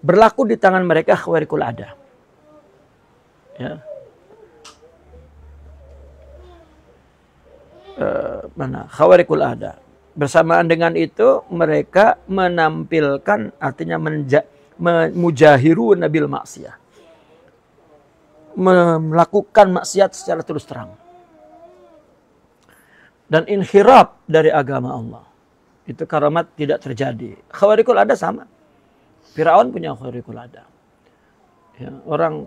Speaker 2: Berlaku di tangan mereka khawarikul ada. Ya. Khawarikul ada. Bersamaan dengan itu mereka menampilkan, artinya mujahiru nabil maksiyah. Melakukan maksiat secara terus terang. Dan inhirab dari agama Allah. Itu karamat tidak terjadi. Khawarikul ada sama. Firaun punya khawarikul ada. Ya, orang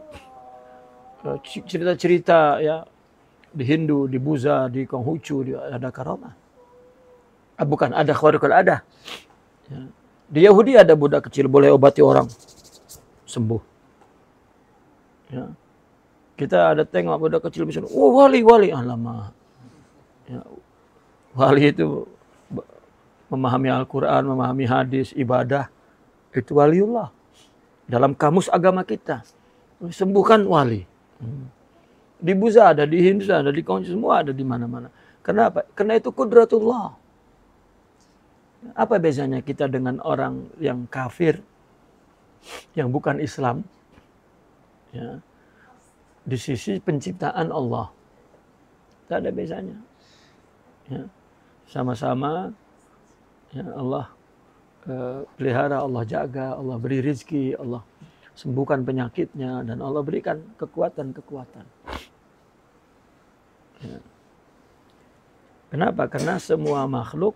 Speaker 2: cerita-cerita ya di Hindu, di Buddha, di Konghucu ada karamah. Bukan, ada khawarikul ada. Ya. Di Yahudi ada budak kecil boleh obati orang sembuh. Ya. Kita ada tengok budak kecil misalnya, oh wali, alamak. Ya. Wali itu memahami Al-Quran, memahami hadis, ibadah. Itu waliullah. Dalam kamus agama kita. Sembuhkan wali. Di Buddha ada, di Hindu ada, di Konghucu semua ada di mana-mana. Kenapa? Karena itu kudratullah. Apa bezanya kita dengan orang yang kafir, yang bukan Islam? Ya. Di sisi penciptaan Allah. Tidak ada bezanya. Ya. Sama-sama ya, Allah pelihara, Allah jaga, Allah beri rizki, Allah sembuhkan penyakitnya, dan Allah berikan kekuatan-kekuatan. Ya. Kenapa? Karena semua makhluk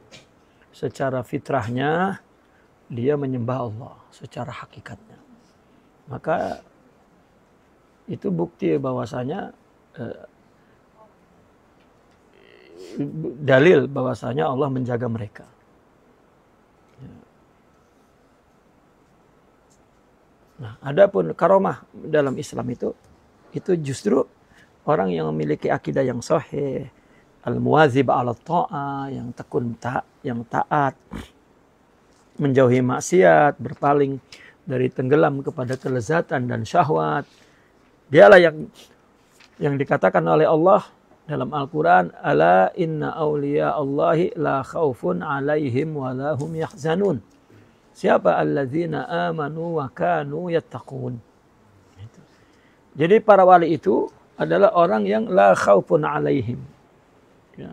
Speaker 2: secara fitrahnya dia menyembah Allah secara hakikatnya. Maka itu bukti bahwasanya dalil bahwasanya Allah menjaga mereka. Nah, adapun karomah dalam Islam itu justru orang yang memiliki akidah yang sahih, al-muwazib ala ta'ah, yang tekun yang taat, menjauhi maksiat, berpaling dari tenggelam kepada kelezatan dan syahwat. Dialah yang dikatakan oleh Allah dalam Al-Quran, ala inna awliya Allahi la khawfun alaihim wa la hum yahzanun. Siapa alladzina amanu wa kanu yattaqun. Jadi para wali itu adalah orang yang la khawfun alaihim. Ya.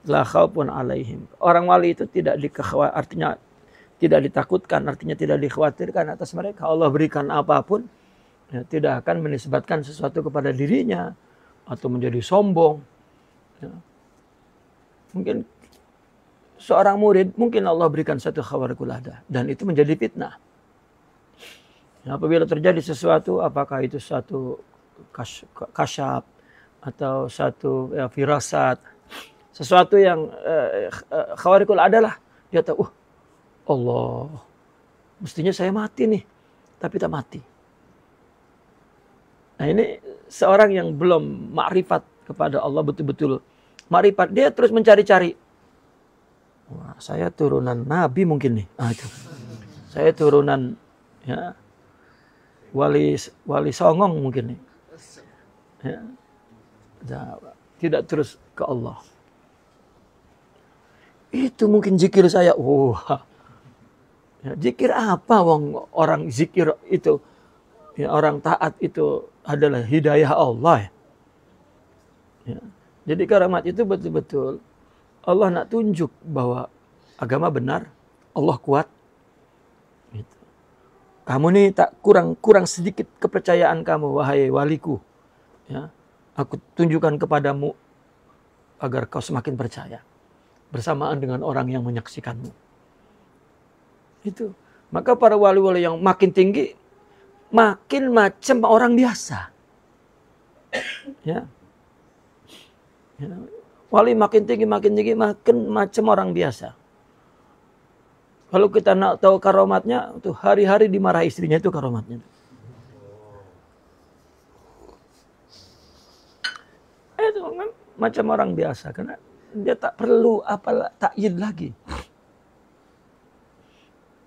Speaker 2: La khaufun alaihim. Orang wali itu artinya tidak ditakutkan, artinya tidak dikhawatirkan atas mereka. Allah berikan apapun, ya, tidak akan menisbatkan sesuatu kepada dirinya atau menjadi sombong. Ya. Mungkin seorang murid, mungkin Allah berikan satu khawarikul ada, dan itu menjadi fitnah. Ya, apabila terjadi sesuatu, apakah itu satu kasyaf atau satu ya, firasat, sesuatu yang khawarikul adalah dia tahu, Allah, mestinya saya mati nih, tapi tak mati. Nah ini seorang yang belum makrifat kepada Allah betul-betul makrifat, dia terus mencari-cari. Wah, saya turunan Nabi mungkin nih. Itu. Saya turunan ya, wali songong mungkin nih. Ya. Nah, tidak terus ke Allah. Itu mungkin zikir saya. Ya, zikir apa orang zikir itu? Ya, orang taat itu adalah hidayah Allah. Ya. Jadi karamat itu betul-betul Allah nak tunjuk bahwa agama benar, Allah kuat. Gitu. Kamu nih tak kurang sedikit kepercayaan kamu, wahai waliku. Ya, aku tunjukkan kepadamu agar kau semakin percaya. Bersamaan dengan orang yang menyaksikanmu. Itu. Maka para wali-wali yang makin tinggi, makin macam orang biasa. Ya. Ya. Wali makin tinggi, makin macam orang biasa. Kalau kita nak tahu karomatnya, tuh hari-hari dimarahi istrinya itu karomatnya. macam orang biasa karena dia tak perlu apa takyid lagi.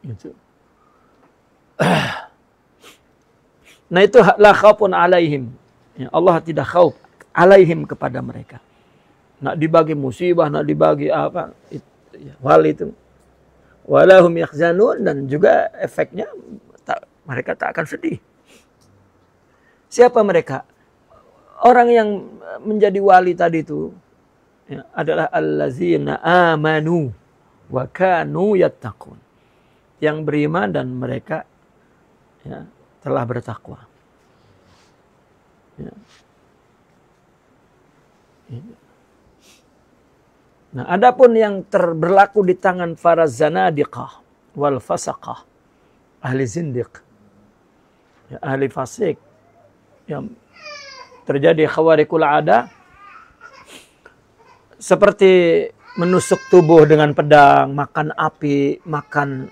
Speaker 2: Gitu. Nah itu la khaufun alaihim. Ya, Allah tidak khauf alaihim kepada mereka. Nak dibagi musibah, nak dibagi apa, wal itu. Walahum yakhzanun, dan juga efeknya mereka tak akan sedih. Siapa mereka? Orang yang menjadi wali tadi itu ya, adalah allazina amanu wa kanu yattaqun. Yang beriman dan mereka ya, telah bertakwa. Ya. Nah, adapun yang berlaku di tangan para zanadiqah wal fasaqah, ahli zindiq, ya, ahli fasik, yang terjadi khawarikul ada, seperti menusuk tubuh dengan pedang, makan api, makan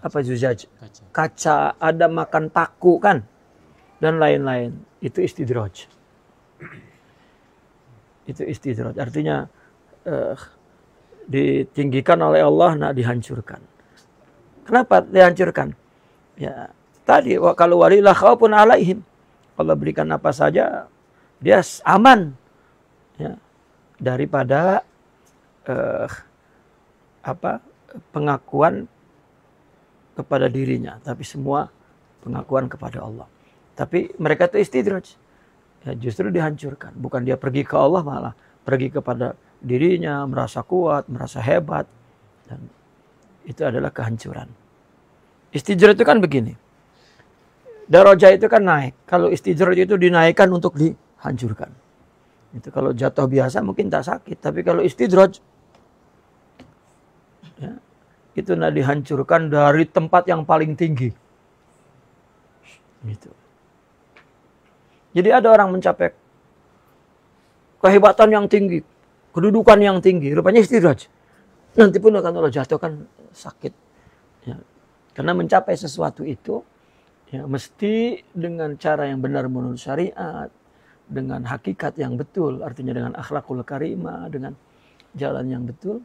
Speaker 2: zujaj, kaca, ada makan paku kan, dan lain-lain. Itu istidraj. Itu istidraj. Artinya ditinggikan oleh Allah, nak dihancurkan. Kenapa dihancurkan? Ya tadi kalau wali la khaufun alaihim. Allah berikan apa saja, dia aman ya, daripada pengakuan kepada dirinya, tapi semua pengakuan kepada Allah. Tapi mereka itu istidraj. Ya, justru dihancurkan. Bukan dia pergi ke Allah, malah pergi kepada dirinya, merasa kuat, merasa hebat. Dan itu adalah kehancuran. Istidraj itu kan begini. Darajah itu kan naik. Kalau istidraj itu dinaikkan untuk dihancurkan. Itu kalau jatuh biasa mungkin tak sakit. Tapi kalau istidraj, ya, itu nak dihancurkan dari tempat yang paling tinggi. Gitu. Jadi ada orang mencapai kehebatan yang tinggi, kedudukan yang tinggi, rupanya istidraj. Nanti pun akan Allah jatuhkan sakit. Ya. Karena mencapai sesuatu itu, ya, mesti dengan cara yang benar menurut syariat, dengan hakikat yang betul, artinya dengan akhlakul karimah, dengan jalan yang betul,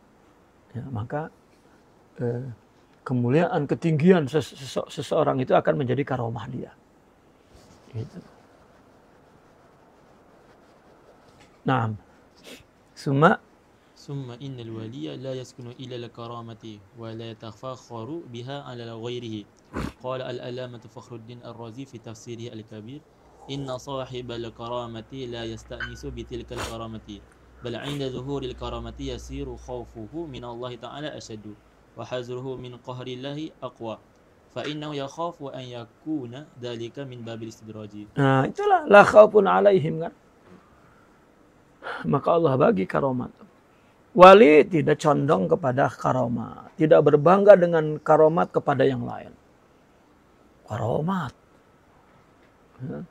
Speaker 2: ya, maka kemuliaan, ketinggian seseorang itu akan menjadi karomah dia. Gitu. Nah, summa
Speaker 1: innal waliya la yaskunu ila al-karamati wa la yatafakhkharu biha ala ghayrihi. Qala al-alamatu Fakhruddin Ar-Razi fi tafsirih al-kabir, inna sahibal karamati la yasta'nisu bi tilka al-karamati bal 'inda zuhuril karamati yasiru khawfuhu min Allah ta'ala ashaddu wa hazruhu min qahri Allah aqwa fa innahu yakhafu an yakuna dhalika min babil istidraji.
Speaker 2: Nah, itulah la khaufun alaihim kan. Maka Allah bagi karomat. Wali tidak condong kepada karomat, tidak berbangga dengan karomat kepada yang lain. Karomat. Ya.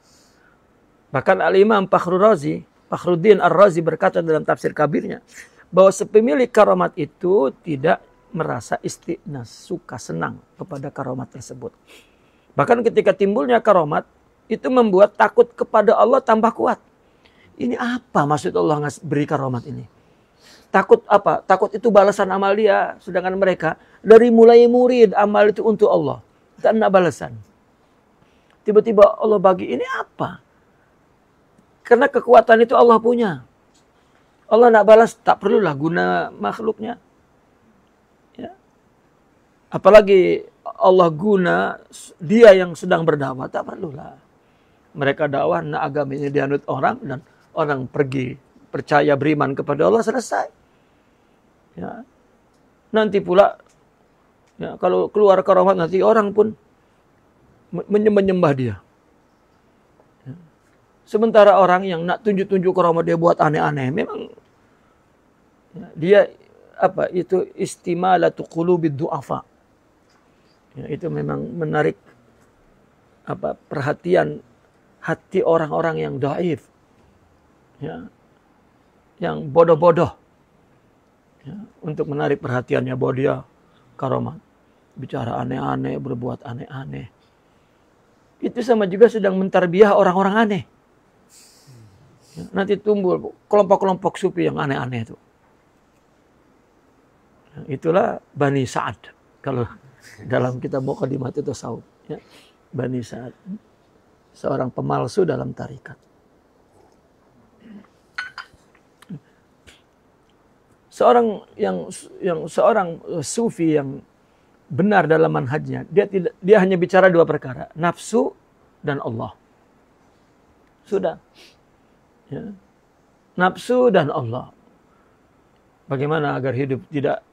Speaker 2: Bahkan Al-Imam Fakhruddin Ar-Razi berkata dalam tafsir kabirnya bahwa sepemilik karomat itu tidak merasa istiqnas, suka, senang kepada karomat tersebut. Bahkan ketika timbulnya karomat, itu membuat takut kepada Allah tambah kuat. Ini apa maksud Allah beri karomat ini? Takut apa? Takut itu balasan amal dia. Sedangkan mereka dari mulai murid amal itu untuk Allah. Tak nak balasan. Tiba-tiba Allah bagi ini apa? Karena kekuatan itu Allah punya. Allah nak balas tak perlulah guna makhluknya. Ya. Apalagi Allah guna dia yang sedang berdakwah, tak perlulah. Mereka dakwah, nak agama ini dianut orang dan orang pergi percaya beriman kepada Allah, selesai. Ya. Nanti pula ya, kalau keluar karomat nanti orang pun menyembah dia. Ya. Sementara orang yang nak tunjuk-tunjuk karomat dia buat aneh-aneh, memang ya, dia apa itu istimalatu qulubid du'afa. Ya, itu memang menarik apa perhatian hati orang-orang yang dhaif. Ya, yang bodoh-bodoh ya, untuk menarik perhatiannya bahwa dia karomat, bicara aneh-aneh, berbuat aneh-aneh. Itu sama juga sedang mentarbiah orang-orang aneh. Ya, nanti tumbuh kelompok-kelompok sufi yang aneh-aneh itu. Ya, itulah Bani Sa'ad. Kalau dalam kitab Muqaddimat itu Tasawuf. Ya, Bani Sa'ad. Seorang pemalsu dalam tarikat. Seorang sufi yang benar dalam manhajnya, dia hanya bicara dua perkara, nafsu dan Allah. Sudah. Ya. Nafsu dan Allah. Bagaimana agar hidup tidak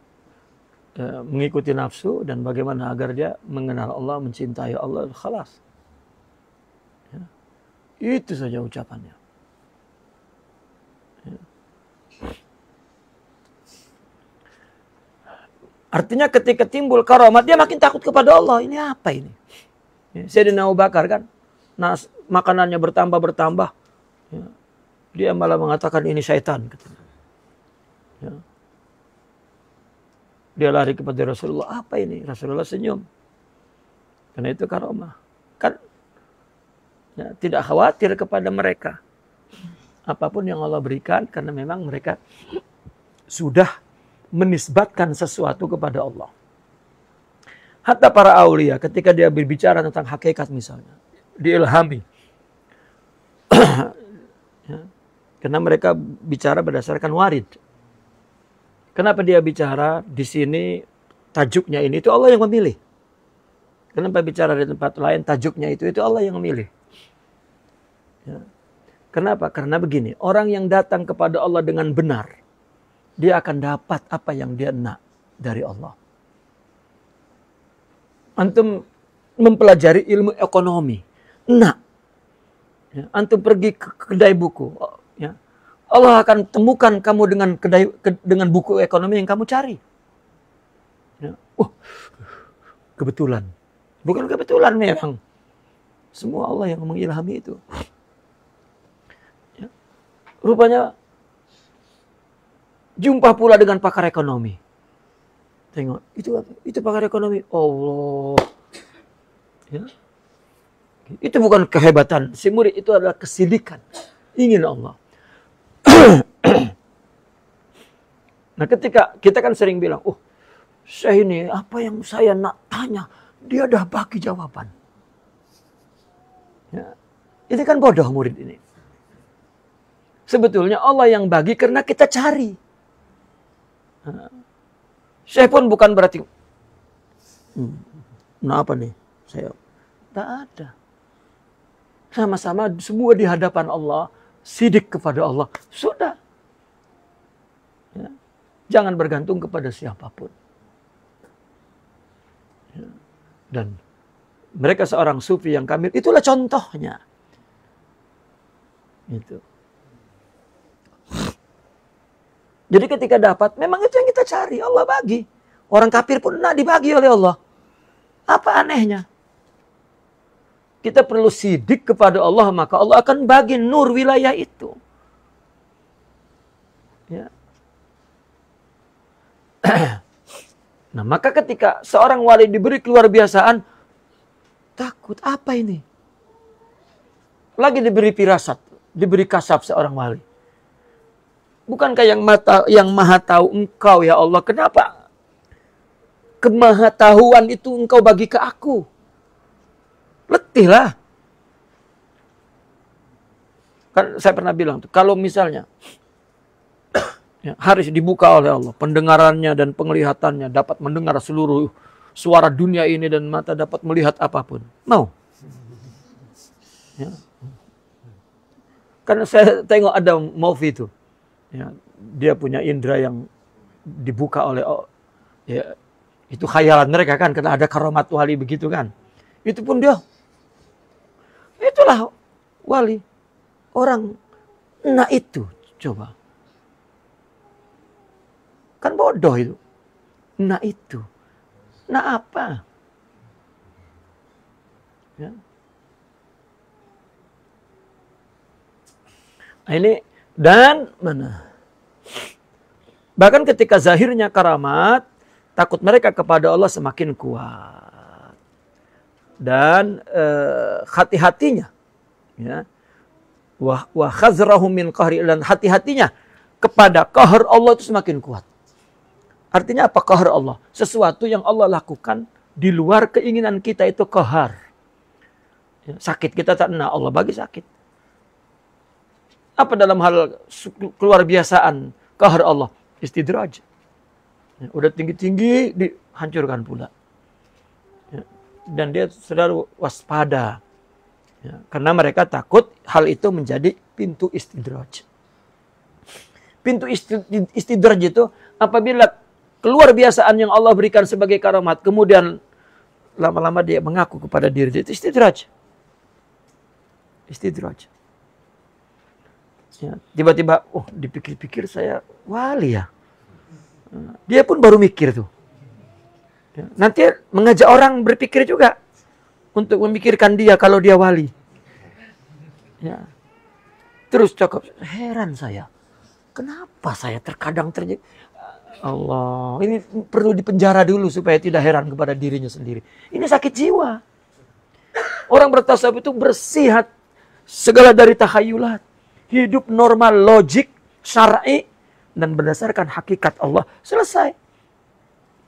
Speaker 2: mengikuti nafsu dan bagaimana agar dia mengenal Allah, mencintai Allah, khalas. Ya. Itu saja ucapannya. Ya. Artinya ketika timbul karamat, dia makin takut kepada Allah. Ini apa ini? Ya, Sayyidina Abu Bakar kan, makanannya bertambah. Ya. Dia malah mengatakan ini syaitan. Ya. Dia lari kepada Rasulullah. Apa ini? Rasulullah senyum. Karena itu karamah. Kan ya, tidak khawatir kepada mereka. Apapun yang Allah berikan, karena memang mereka sudah menisbatkan sesuatu kepada Allah. Hatta para aulia ketika dia berbicara tentang hakikat misalnya, diilhami. Ya, karena mereka bicara berdasarkan warid. Kenapa dia bicara di sini tajuknya ini itu Allah yang memilih. Kenapa bicara di tempat lain tajuknya itu Allah yang memilih. Ya. Kenapa? Karena begini, orang yang datang kepada Allah dengan benar, dia akan dapat apa yang dia nak dari Allah. Antum mempelajari ilmu ekonomi. Nak. Ya, antum pergi ke kedai buku. Ya, Allah akan temukan kamu dengan buku ekonomi yang kamu cari. Ya, kebetulan. Bukan kebetulan memang. Semua Allah yang mengilhami itu. Ya, rupanya jumpa pula dengan pakar ekonomi. Tengok, itu pakar ekonomi. Allah. Ya. Itu bukan kehebatan si murid, itu adalah kesidikan. Ingin Allah. Nah, ketika kita kan sering bilang, saya ini apa yang saya nak tanya, dia dah bagi jawaban. Ya. Ini kan bodoh murid ini. Sebetulnya Allah yang bagi karena kita cari. Saya pun bukan berarti apa nih saya tak ada. Sama-sama semua di hadapan Allah, sidik kepada Allah. Sudah. Ya. Jangan bergantung kepada siapapun. Ya. Dan mereka seorang sufi yang kamil, itulah contohnya. Itu. Jadi ketika dapat, memang itu yang kita cari. Allah bagi. Orang kafir pun dibagi oleh Allah. Apa anehnya? Kita perlu sidik kepada Allah, maka Allah akan bagi nur wilayah itu. Ya. Nah, maka ketika seorang wali diberi keluar biasaan, takut apa ini? Lagi diberi firasat, diberi kasaf seorang wali. Bukankah yang maha tahu engkau ya Allah? Kenapa kemahatauan itu engkau bagi ke aku? Letihlah. Kan saya pernah bilang tuh, kalau misalnya ya, harus dibuka oleh Allah, pendengarannya dan penglihatannya dapat mendengar seluruh suara dunia ini dan mata dapat melihat apapun. Mau? Ya. Karena saya tengok ada Maufi itu. Ya, dia punya indera yang dibuka oleh ya, itu khayalan mereka kan, karena ada karamat wali begitu kan. Itu pun dia, itulah wali. Orang, nah itu, coba. Kan bodoh itu. Nah itu. Nah apa? Ya. Nah, ini dan mana? Bahkan ketika zahirnya karamat, takut mereka kepada Allah semakin kuat. Dan hati-hatinya ya, wa khazrahum min qahri, dan hati-hatinya kepada qahar Allah itu semakin kuat. Artinya apa qahar Allah? Sesuatu yang Allah lakukan di luar keinginan kita itu qahar. Sakit kita tak kena, Allah bagi sakit. Apa dalam hal keluar biasaan qahar Allah? Istidraj. Udah tinggi-tinggi dihancurkan pula. Dan dia selalu waspada. Karena mereka takut hal itu menjadi pintu istidraj. Pintu istidraj itu apabila keluar biasaan yang Allah berikan sebagai karamat, kemudian lama-lama dia mengaku kepada diri dia, itu istidraj. Istidraj. Tiba-tiba, dipikir-pikir saya wali ya. Dia pun baru mikir tuh. Nanti mengajak orang berpikir juga untuk memikirkan dia kalau dia wali. Ya. Terus cakap, heran saya. Kenapa saya terkadang terjadi? Allah, ini perlu dipenjara dulu supaya tidak heran kepada dirinya sendiri. Ini sakit jiwa. Orang bertasawuf itu bersih segala dari takhayulat. Hidup normal, logik, syar'i, dan berdasarkan hakikat Allah. Selesai.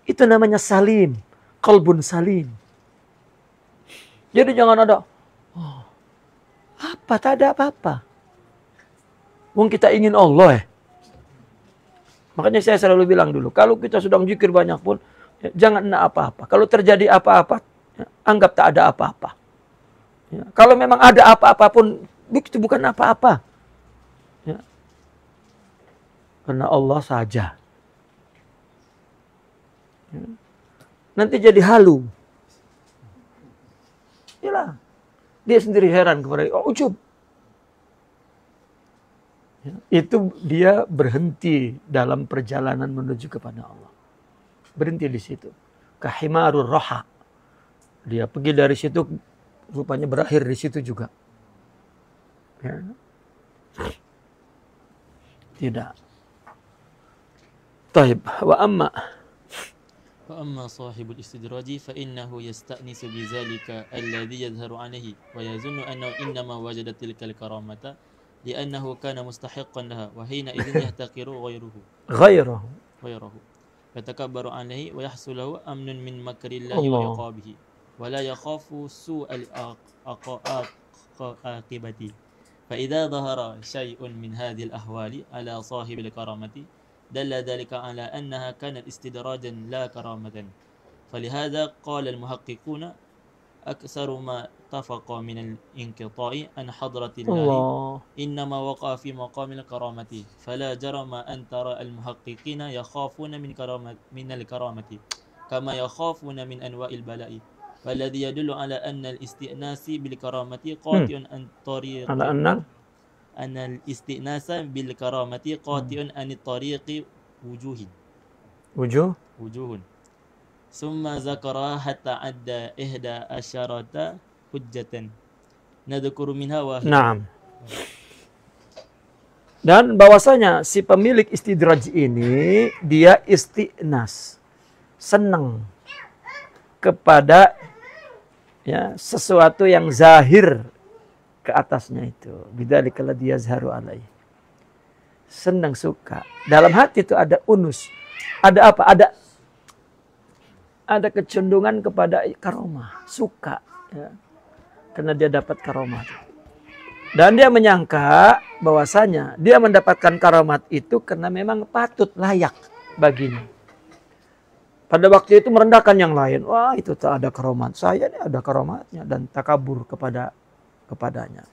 Speaker 2: Itu namanya salim. Qalbun salim. Jadi jangan ada, tak ada apa-apa. Wong kita ingin Allah ya. Makanya saya selalu bilang dulu, kalau kita sedang zikir banyak pun, jangan nak apa-apa. Kalau terjadi apa-apa, anggap tak ada apa-apa. Ya. Kalau memang ada apa-apa pun, itu bukan apa-apa. Ya. Karena Allah saja. Ya. Nanti jadi halu. Yalah. Dia sendiri heran kepada ujub. Ya. Itu dia berhenti dalam perjalanan menuju kepada Allah. Berhenti di situ. Kahimarur roha. Dia pergi dari situ, rupanya berakhir di situ juga. Ya. Tidak. Taib. Wa
Speaker 1: amma sahibul istidraji fa innahu yasta'nisu bizalika alladhi yadhharu alayhi wa yazunnu annahu innama wajada tilkal karamata li'annahu kana mustahiqqan laha wa hina idhin yahtaqiru ghayrahu yatakabbaru alayhi wa yahsulu amnun min makrillahi wa iqabihi wa la yakhafu su'al aqibati. فإذا ظهر شيء من هذه الأحوال على صاحب الكرامة دل ذلك على أنها كانت استدراجا لا كرامة. فلهذا قال المحققون أكثر ما اتفق من الانقطاع عن حضرة الله إنما وقع في مقام الكرامة. فلا جرم أن ترى المحققين يخافون من الكرامة كما يخافون من أنواع البلاء، والذي يدل على أن الاستئناس بالكرامة قاطع عن طريق أن الاستئناس بالكرامة قاطع عن الطريق وجوه ثم ذكرها حتى عدى 11 حجة نذكر منها واحدة.
Speaker 2: Naam. Dan bahwasanya si pemilik istidraj ini dia isti'nas, senang kepada sesuatu yang zahir ke atasnya itu. Bidzalika alladzi yazharu alaihi. Senang, suka. Dalam hati itu ada unus. Ada apa? Ada kecenderungan kepada karomah, suka ya. Karena dia dapat karomah. Dan dia menyangka bahwasanya dia mendapatkan karomat itu karena memang patut, layak baginya. Pada waktu itu merendahkan yang lain. Wah, itu tak ada karomat. Saya ini ada karomatnya. Dan takabur kepadanya.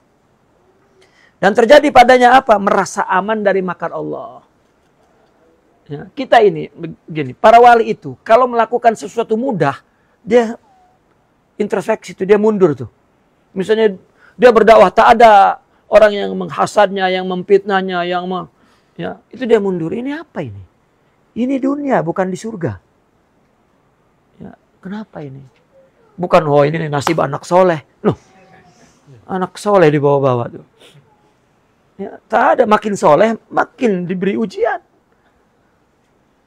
Speaker 2: Dan terjadi padanya apa? Merasa aman dari makar Allah. Ya, kita ini, begini, para wali itu, kalau melakukan sesuatu mudah, dia introspeksi itu, dia mundur tuh. Misalnya, dia berdakwah, tak ada orang yang menghasadnya, yang memfitnahnya, itu dia mundur. Ini apa ini? Ini dunia, bukan di surga. Kenapa ini? Bukan, ini nasib anak soleh. Loh, anak soleh di bawah-bawah tuh. Ya, tak ada, makin soleh, makin diberi ujian.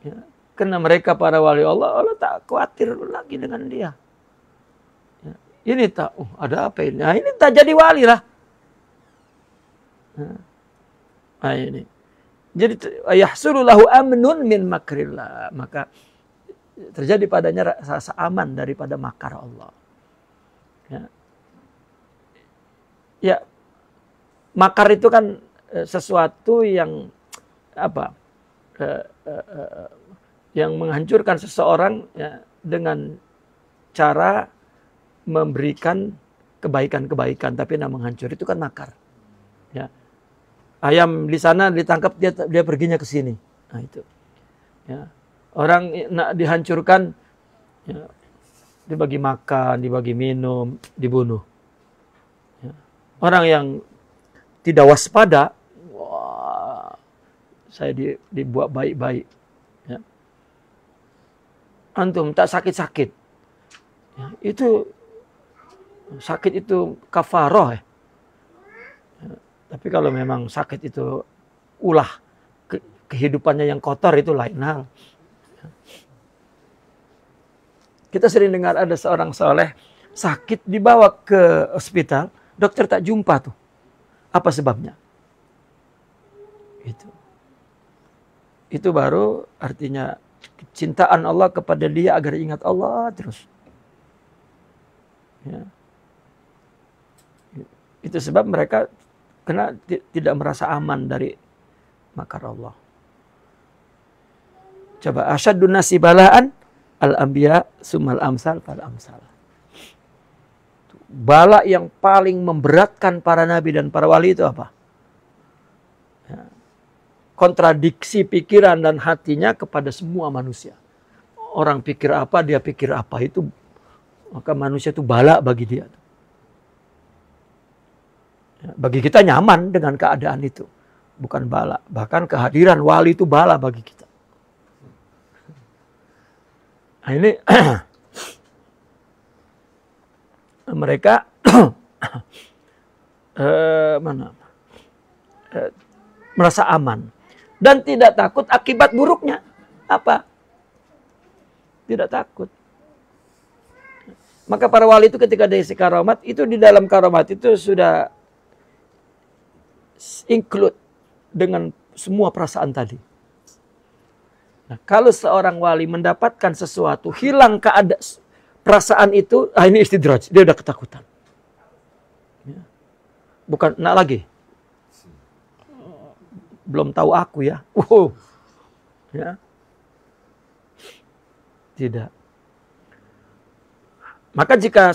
Speaker 2: Ya, karena mereka para wali Allah tak khawatir lagi dengan dia. Ya, ini tak, ada apa ini? Nah, ini tak jadi wali lah. Nah, ini. Jadi yahsulu lahu amnun min makrillah, maka terjadi padanya rasa aman daripada makar Allah. Ya. Ya, makar itu kan sesuatu yang apa? Yang menghancurkan seseorang ya, dengan cara memberikan kebaikan-kebaikan, tapi nak menghancur itu kan makar. Ya. Ayam di sana ditangkap, dia perginya ke sini. Nah itu. Ya. Orang nak dihancurkan, ya, dibagi makan, dibagi minum, dibunuh. Ya. Orang yang tidak waspada, wah, saya dibuat baik-baik. Ya. Antum tak sakit-sakit. Ya, itu sakit itu kafaroh. Ya. Tapi kalau memang sakit itu ulah kehidupannya yang kotor, itu lain hal. Kita sering dengar ada seorang soleh sakit dibawa ke hospital, dokter tak jumpa tuh. Apa sebabnya? Itu baru artinya kecintaan Allah kepada dia agar ingat Allah terus. Ya. Itu sebab mereka karena tidak merasa aman dari makar Allah. Coba asyadun nasi balaan al-anbiya summal amsal fal amsal. Bala yang paling memberatkan para nabi dan para wali itu apa? Ya. Kontradiksi pikiran dan hatinya kepada semua manusia. Orang pikir apa, dia pikir apa, itu maka manusia itu bala bagi dia. Bagi kita nyaman dengan keadaan itu. Bukan bala. Bahkan kehadiran wali itu bala bagi kita. Nah ini mereka merasa aman. Dan tidak takut akibat buruknya. Apa? Tidak takut. Maka para wali itu ketika diisi karamat, itu di dalam karamat itu sudah include dengan semua perasaan tadi. Nah, kalau seorang wali mendapatkan sesuatu, hilang perasaan itu, ini istidraj, dia udah ketakutan. Ya. Bukan, nak lagi. Belum tahu aku ya. Ya. Tidak. Maka jika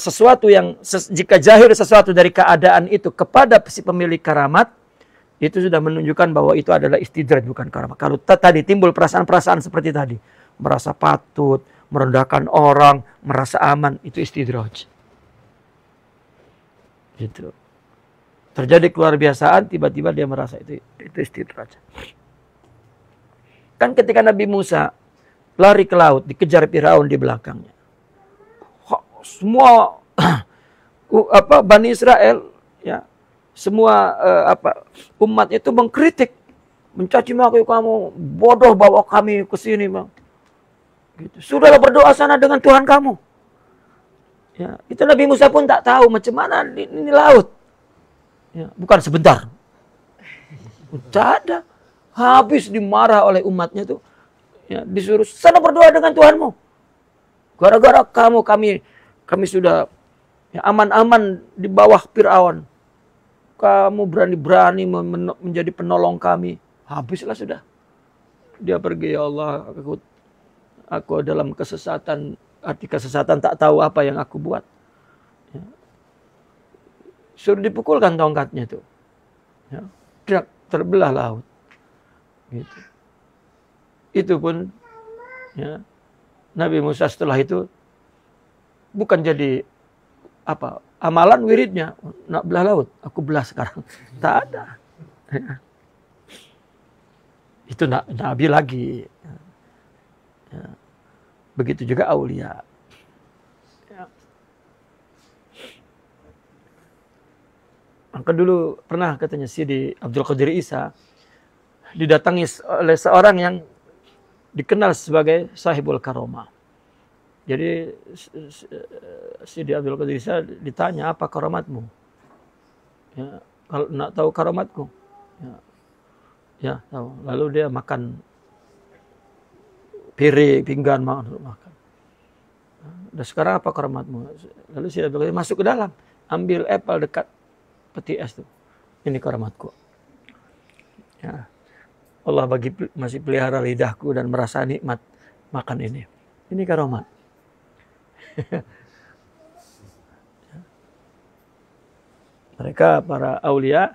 Speaker 2: jahir sesuatu dari keadaan itu kepada si pemilik karamat, itu sudah menunjukkan bahwa itu adalah istidraj, bukan karamat. Kalau tadi timbul perasaan-perasaan seperti tadi, merasa patut, merendahkan orang, merasa aman, itu istidraj. Gitu. Terjadi keluar biasaan, tiba-tiba dia merasa itu istidraj. Kan ketika Nabi Musa lari ke laut, dikejar Firaun di belakangnya. Semua Bani Israel, ya, semua umat itu mengkritik, mencaci maki kamu, bodoh bawa kami ke sini, Bang. Gitu. Sudahlah berdoa sana dengan Tuhan kamu. Ya, itu Nabi Musa pun tak tahu macam mana ini laut. Ya, bukan sebentar. Tak ada. Habis dimarah oleh umatnya tuh. Ya, disuruh sana berdoa dengan Tuhanmu. Gara-gara kami sudah ya, aman-aman di bawah Fir'aun. Kamu berani-berani menjadi penolong kami. Habislah sudah. Dia pergi, ya Allah, aku dalam kesesatan, arti kesesatan tak tahu apa yang aku buat. Ya. Suruh dipukulkan tongkatnya itu. Ya. Terbelah laut. Gitu. Itu pun ya, Nabi Musa setelah itu bukan jadi amalan wiridnya, nak belah laut, aku belah sekarang. Tak ada. Ya. Itu Nabi lagi. Ya. Begitu juga aulia. Ya. Maka dulu pernah katanya Sidi Abdul Qadir Isa didatangi oleh seorang yang dikenal sebagai sahibul karomah. Jadi Sidi Abdul Qadir Isa ditanya, apa karamatmu? Ya, kalau nak tahu karamatku, Ya, tahu. Lalu dia makan piring, pinggan, makan. Dan sekarang apa keramatmu? Lalu saya bilang, masuk ke dalam, ambil apel dekat peti es tuh. Ini keramatku. Ya. Allah masih pelihara lidahku dan merasa nikmat makan ini. Ini karamat. Mereka para aulia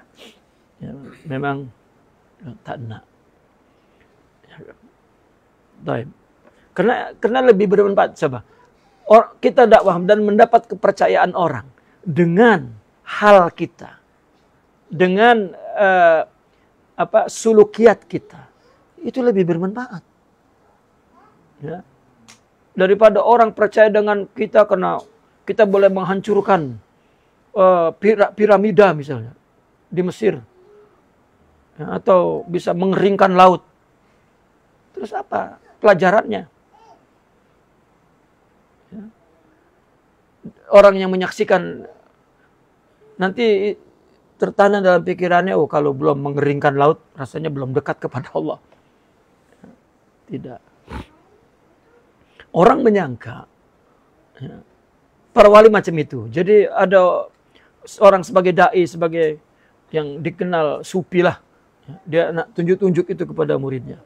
Speaker 2: ya, memang tak nak. Karena lebih bermanfaat coba. Kita dakwah dan mendapat kepercayaan orang dengan hal kita, dengan sulukiat kita, itu lebih bermanfaat. Ya. Daripada orang percaya dengan kita karena kita boleh menghancurkan piramida misalnya di Mesir, ya, atau bisa mengeringkan laut. Terus apa pelajarannya? Ya. Orang yang menyaksikan nanti tertanam dalam pikirannya, oh kalau belum mengeringkan laut, rasanya belum dekat kepada Allah. Tidak. Orang menyangka ya, para wali macam itu. Jadi ada orang sebagai dai, sebagai yang dikenal sufi lah, ya, dia nak tunjuk-tunjuk itu kepada muridnya.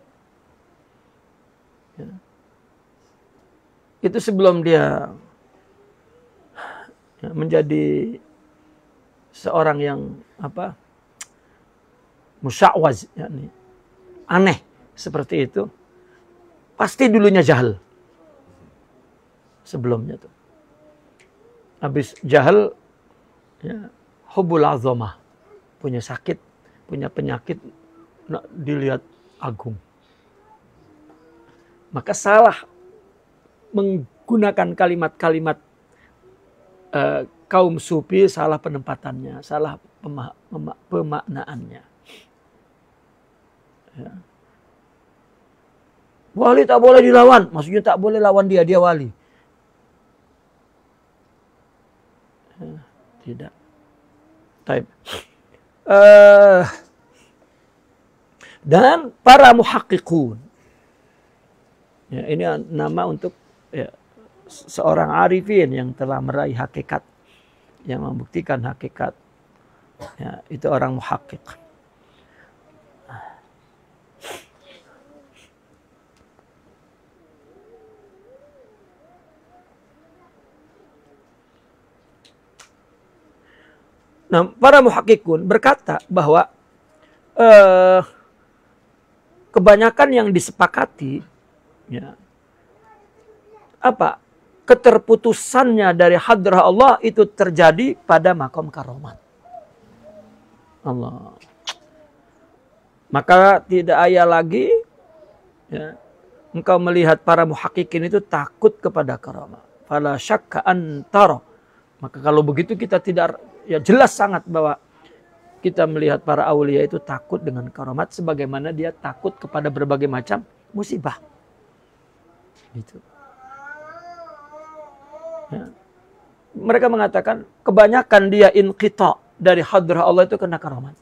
Speaker 2: Ya. Itu sebelum dia ya, menjadi seorang yang musya'waz, yakni aneh seperti itu, pasti dulunya jahil. Sebelumnya tuh. Habis jahil, ya, hubbul azamah, punya sakit, punya penyakit, nak dilihat agung. Maka salah menggunakan kalimat-kalimat kaum sufi, salah penempatannya, salah pemaknaannya. Ya. Wali tak boleh dilawan, maksudnya tak boleh lawan dia wali. Ya, tidak. Taib. Dan para muhaqqiqun. Ya, ini nama untuk ya, seorang arifin yang telah meraih hakikat, yang membuktikan hakikat. Ya, itu orang muhaqqiq. Nah, para muhaqqiqun berkata bahwa kebanyakan yang disepakati, ya, keterputusannya dari hadrah Allah itu terjadi pada makom karomat. Allah. Maka tidak ayah lagi, ya, engkau melihat para muhaqqiqin itu takut kepada karomat. Fala syakka antara. Maka kalau begitu kita tidak, ya jelas sangat bahwa kita melihat para aulia itu takut dengan karomat sebagaimana dia takut kepada berbagai macam musibah. Gitu. Ya. Mereka mengatakan kebanyakan dia inqita dari hadrah Allah itu kena karomat.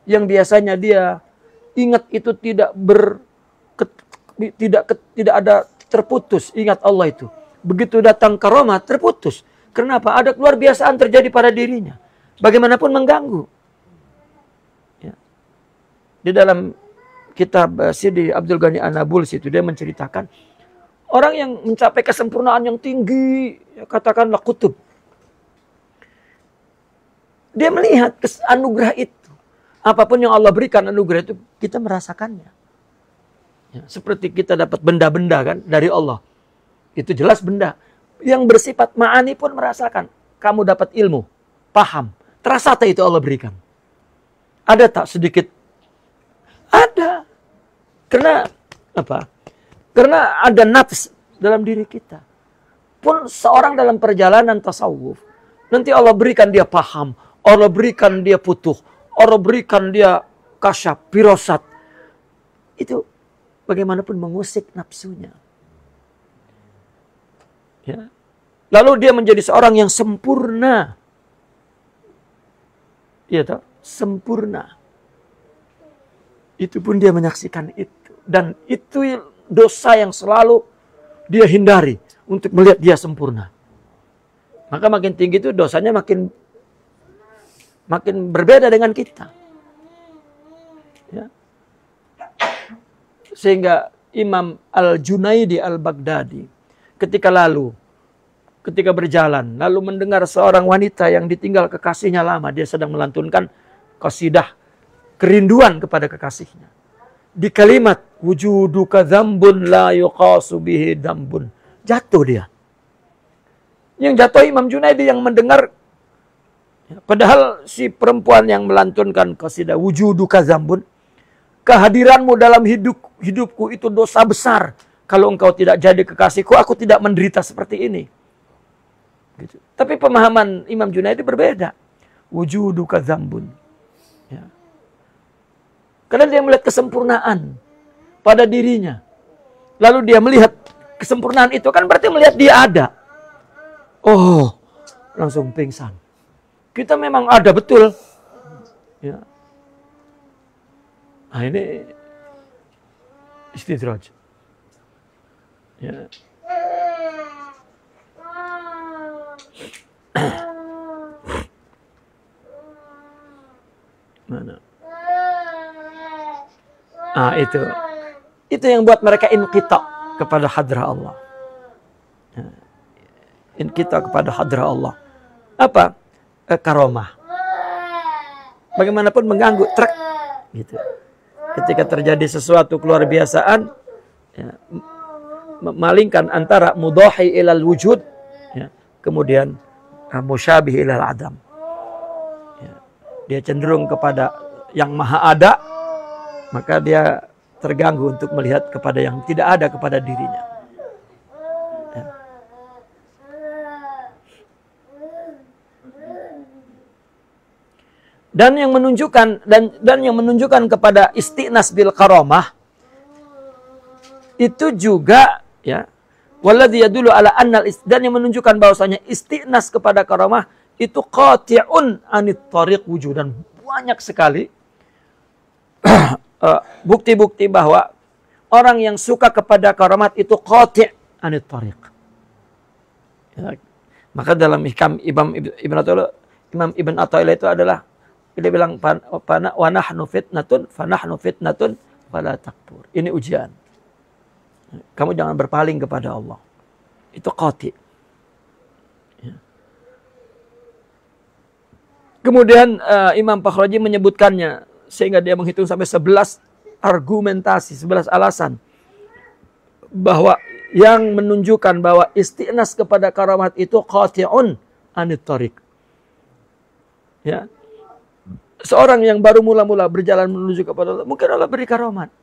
Speaker 2: Yang biasanya dia ingat itu tidak ada terputus, ingat Allah itu. Begitu datang karomat terputus. Kenapa? Ada luar biasaan terjadi pada dirinya. Bagaimanapun mengganggu. Ya. Di dalam kitab Sidi Abdul Ghani An-Nabulsi itu dia menceritakan orang yang mencapai kesempurnaan yang tinggi, ya, katakanlah kutub. Dia melihat anugerah itu. Apapun yang Allah berikan anugerah itu, kita merasakannya. Ya, seperti kita dapat benda-benda kan dari Allah. Itu jelas benda. Yang bersifat ma'ani pun merasakan. Kamu dapat ilmu, paham. Terasa tak itu Allah berikan? Ada tak sedikit? Ada. Karena apa? Karena ada nafs dalam diri kita. Pun seorang dalam perjalanan tasawuf, nanti Allah berikan dia paham, Allah berikan dia putuh, Allah berikan dia kasyaf, firasat. Itu bagaimanapun mengusik nafsunya. Ya. Lalu dia menjadi seorang yang sempurna. Iya toh? Sempurna. itu pun dia menyaksikan itu. Dan itu dosa yang selalu dia hindari untuk melihat dia sempurna. Maka makin tinggi itu dosanya makin berbeda dengan kita. Ya. Sehingga Imam Al-Junaidi Al-Baghdadi ketika berjalan lalu mendengar seorang wanita yang ditinggal kekasihnya lama, dia sedang melantunkan qasidah kerinduan kepada kekasihnya. Di kalimat wujuduka dzambun la yuqasu bihi dzambun, jatuh dia. Yang jatuh Imam Junaidi yang mendengar. Padahal si perempuan yang melantunkan qasidah wujuduka dzambun, kehadiranmu dalam hidupku itu dosa besar. Kalau engkau tidak jadi kekasihku, aku tidak menderita seperti ini. Gitu. Tapi pemahaman Imam Junaidi berbeda. Wujuduka dzambun. Ya. Karena dia melihat kesempurnaan pada dirinya. Lalu dia melihat kesempurnaan itu, kan berarti melihat dia ada. Oh, langsung pingsan. Kita memang ada betul. Ya. Nah, ini istidraj. Ya. Mana? Ah, itu yang buat mereka inqita kepada hadrah Allah. Ya. Inqita kepada hadrah Allah. Apa? Karomah. Bagaimanapun mengganggu, trek gitu. Ketika terjadi sesuatu keluar biasaan, ya, memalingkan antara mudahi ilal wujud, ya, kemudian musyabih ilal adam. Ya, dia cenderung kepada yang maha ada, maka dia terganggu untuk melihat kepada yang tidak ada kepada dirinya. Ya. Dan yang menunjukkan kepada istinas bil karamah itu juga, ya, walladzi yadullu ala annal, dan yang menunjukkan bahwasanya istinas kepada karamah itu qati'un anit tariq wujudan. Banyak sekali bukti-bukti bahwa orang yang suka kepada karamat itu qati' anit tariq. Ya. Maka dalam Hikam Imam Ibn Athaillah itu adalah dia bilang wa nahnu fitnatun fala takfur. Ini ujian. Kamu jangan berpaling kepada Allah. Itu qati'. Ya. Kemudian Imam Fakhraji menyebutkannya sehingga dia menghitung sampai 11 argumentasi, 11 alasan bahwa yang menunjukkan bahwa istinas kepada karamat itu qati'un anit tariq. Ya. Seorang yang baru mula-mula berjalan menuju kepada Allah, mungkin Allah beri karamat.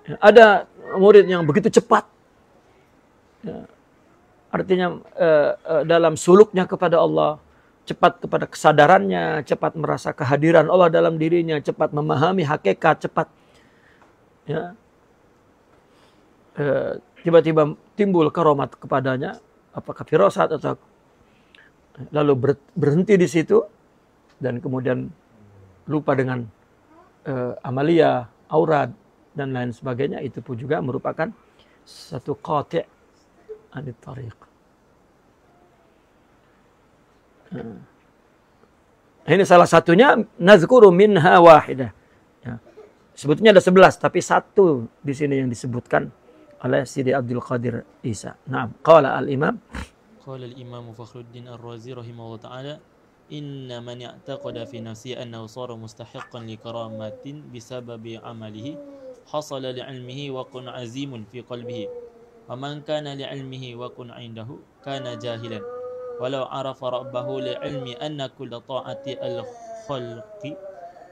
Speaker 2: Ya, ada murid yang begitu cepat. Ya, artinya dalam suluknya kepada Allah, cepat kepada kesadarannya, cepat merasa kehadiran Allah dalam dirinya, cepat memahami hakikat, cepat. Ya, tiba-tiba timbul karamat kepadanya, apakah firasat atau lalu berhenti di situ. Dan kemudian lupa dengan amalia, aurad, dan lain sebagainya. Itu pun juga merupakan satu qati' anit tariq. Ini salah satunya, nazkuru minha wahidah. Ya. Sebetulnya ada 11, tapi satu di sini yang disebutkan oleh Sidi Abdul Qadir Isa. Naam, qala al-imam.
Speaker 1: Qala al-imam Fakhruddin Ar-Razi rahimahullah ta'ala, inna man i'taqada fi nafsihi annahu sara mustahiqqan li karamatin bisababi amalihi hasala li'ilmihi wa kun azimun fi qalbihi wa man kana li'ilmihi wa kun 'indahu kana jahilan walau arafa rabbahu li'ilmi anna kulla ta'ati al-khalqi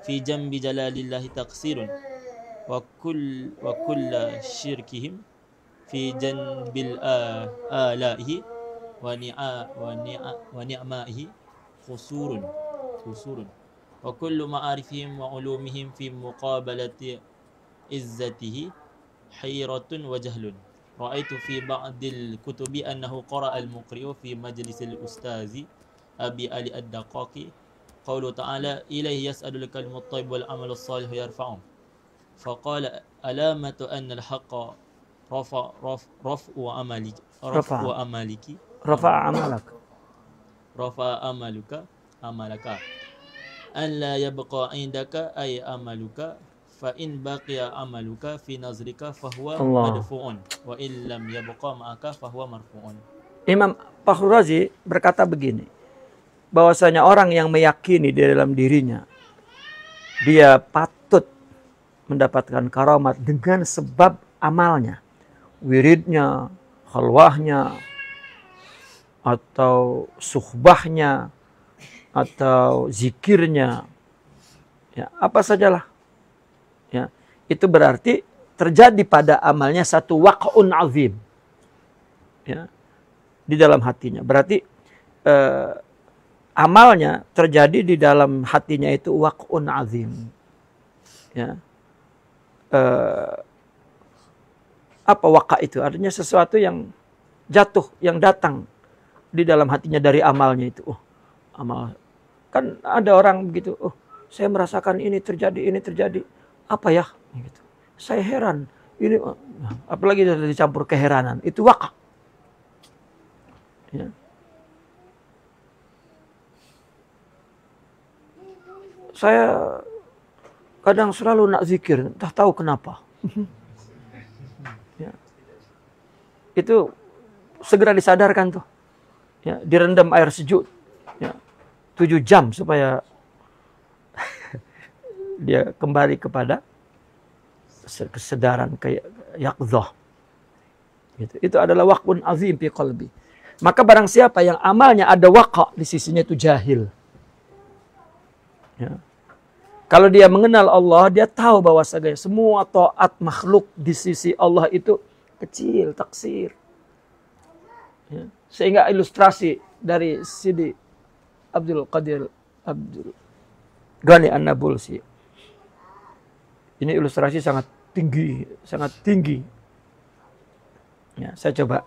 Speaker 1: fi jambi jalalillahi taqsirun wa kulla syirkihim fi janbil alaihi wa ni'maihi khusurun wa kullu ma'arifihim wa ulumihim fi muqabalati izzatihi hayratun wa jahlun. Ra'aitu fi ba'dil kutubi annahu qara'a al-muqri'u fi majlisil ustazi Abi Ali ad-Daqaqi قوله تعالى إليه يسأل الكلم الطيب والعمل الصالح يرفعه فقال علامة أن الحق رفع عملك
Speaker 2: رفع عملك
Speaker 1: رفع عملك أن لا يبقى عندك أي عملك فإن بقي عملك في نظرك فهو مدفوع وإن لم يبقى معك فهو مرفوع.
Speaker 2: Imam Fakhrul Razi berkata begini, bahwasanya orang yang meyakini di dalam dirinya dia patut mendapatkan karamat dengan sebab amalnya, wiridnya, khalwahnya, atau suhbahnya, atau zikirnya, ya, apa sajalah, ya, itu berarti terjadi pada amalnya satu waq'un azim, ya, di dalam hatinya. Berarti amalnya terjadi di dalam hatinya itu waq'un azim, ya. Apa waqa itu? Artinya sesuatu yang jatuh, yang datang di dalam hatinya dari amalnya itu. Amal. Kan ada orang begitu, saya merasakan ini terjadi. Apa ya? Gitu. Saya heran. Ini apalagi dicampur keheranan. Itu waqa. Ya. Saya kadang selalu nak zikir, entah tahu kenapa. Ya. Itu segera disadarkan tuh. Ya, direndam air sejuk. Ya. 7 jam supaya dia kembali kepada kesadaran kayak yaqdzah. Gitu. Itu adalah waqun azim fi qalbi. Maka barang siapa yang amalnya ada waqa di sisinya itu jahil. Ya. Kalau dia mengenal Allah, dia tahu bahwa semua taat makhluk di sisi Allah itu kecil, taksir. Ya. Sehingga ilustrasi dari Sidi Abdul Qadir Abdul Ghani An-Nabulsi. Ini ilustrasi sangat tinggi. Ya, saya coba